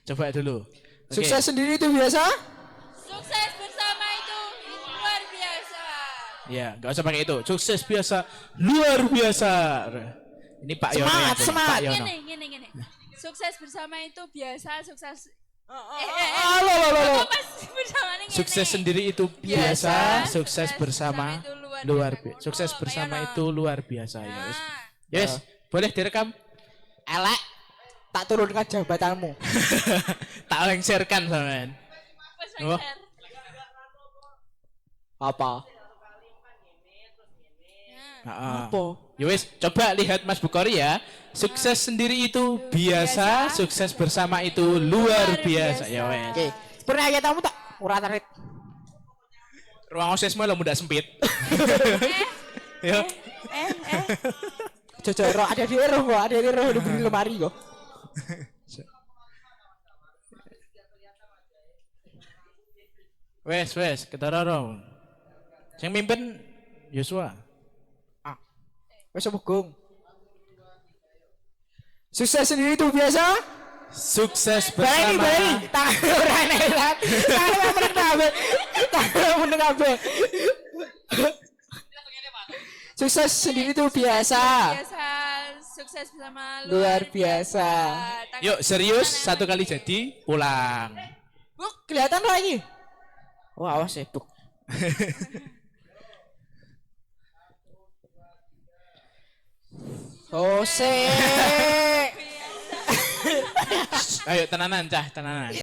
Coba dulu. Sukses sendiri itu biasa. Sukses bersama itu luar biasa. Ya, nggak usah pakai itu. Sukses biasa, luar biasa. Ini Pak Yono. Semangat. Gini. Sukses bersama itu biasa, sukses. Sukses sendiri itu biasa, sukses bersama luar biasa. Sukses bersama itu luar biasa. Yes, boleh direkam. Elek. Tak turunkan jabatanmu. Tak lengserkan sampean. Oh. Apa? Apa? Ya wis, coba lihat Mas Bukhari ya. Sukses sendiri itu biasa, sukses bersama itu luar biasa. Ya wes. Oke. Pernah ya tamu tak? ora tarik. Ruang osesmu lo mudah sempit. Ya. Jojo ada di roh kok, ada di roh di lemari kok. Wes, ketara ro. Sing mimpin Yosua. Wes Bugong. Sukses sendiri itu biasa. Sukses bersama. Balik. Tangan ora enak. Tangan meneng kabeh. Tangan meneng kabeh. Sukses sendiri itu biasa. Sukses bersama Luar biasa. Yuk serius, satu kali jadi pulang. Buk, kelihatan lagi. Wah, awas ya, Buk. Jose. Ayo tenanan cah, tenanan.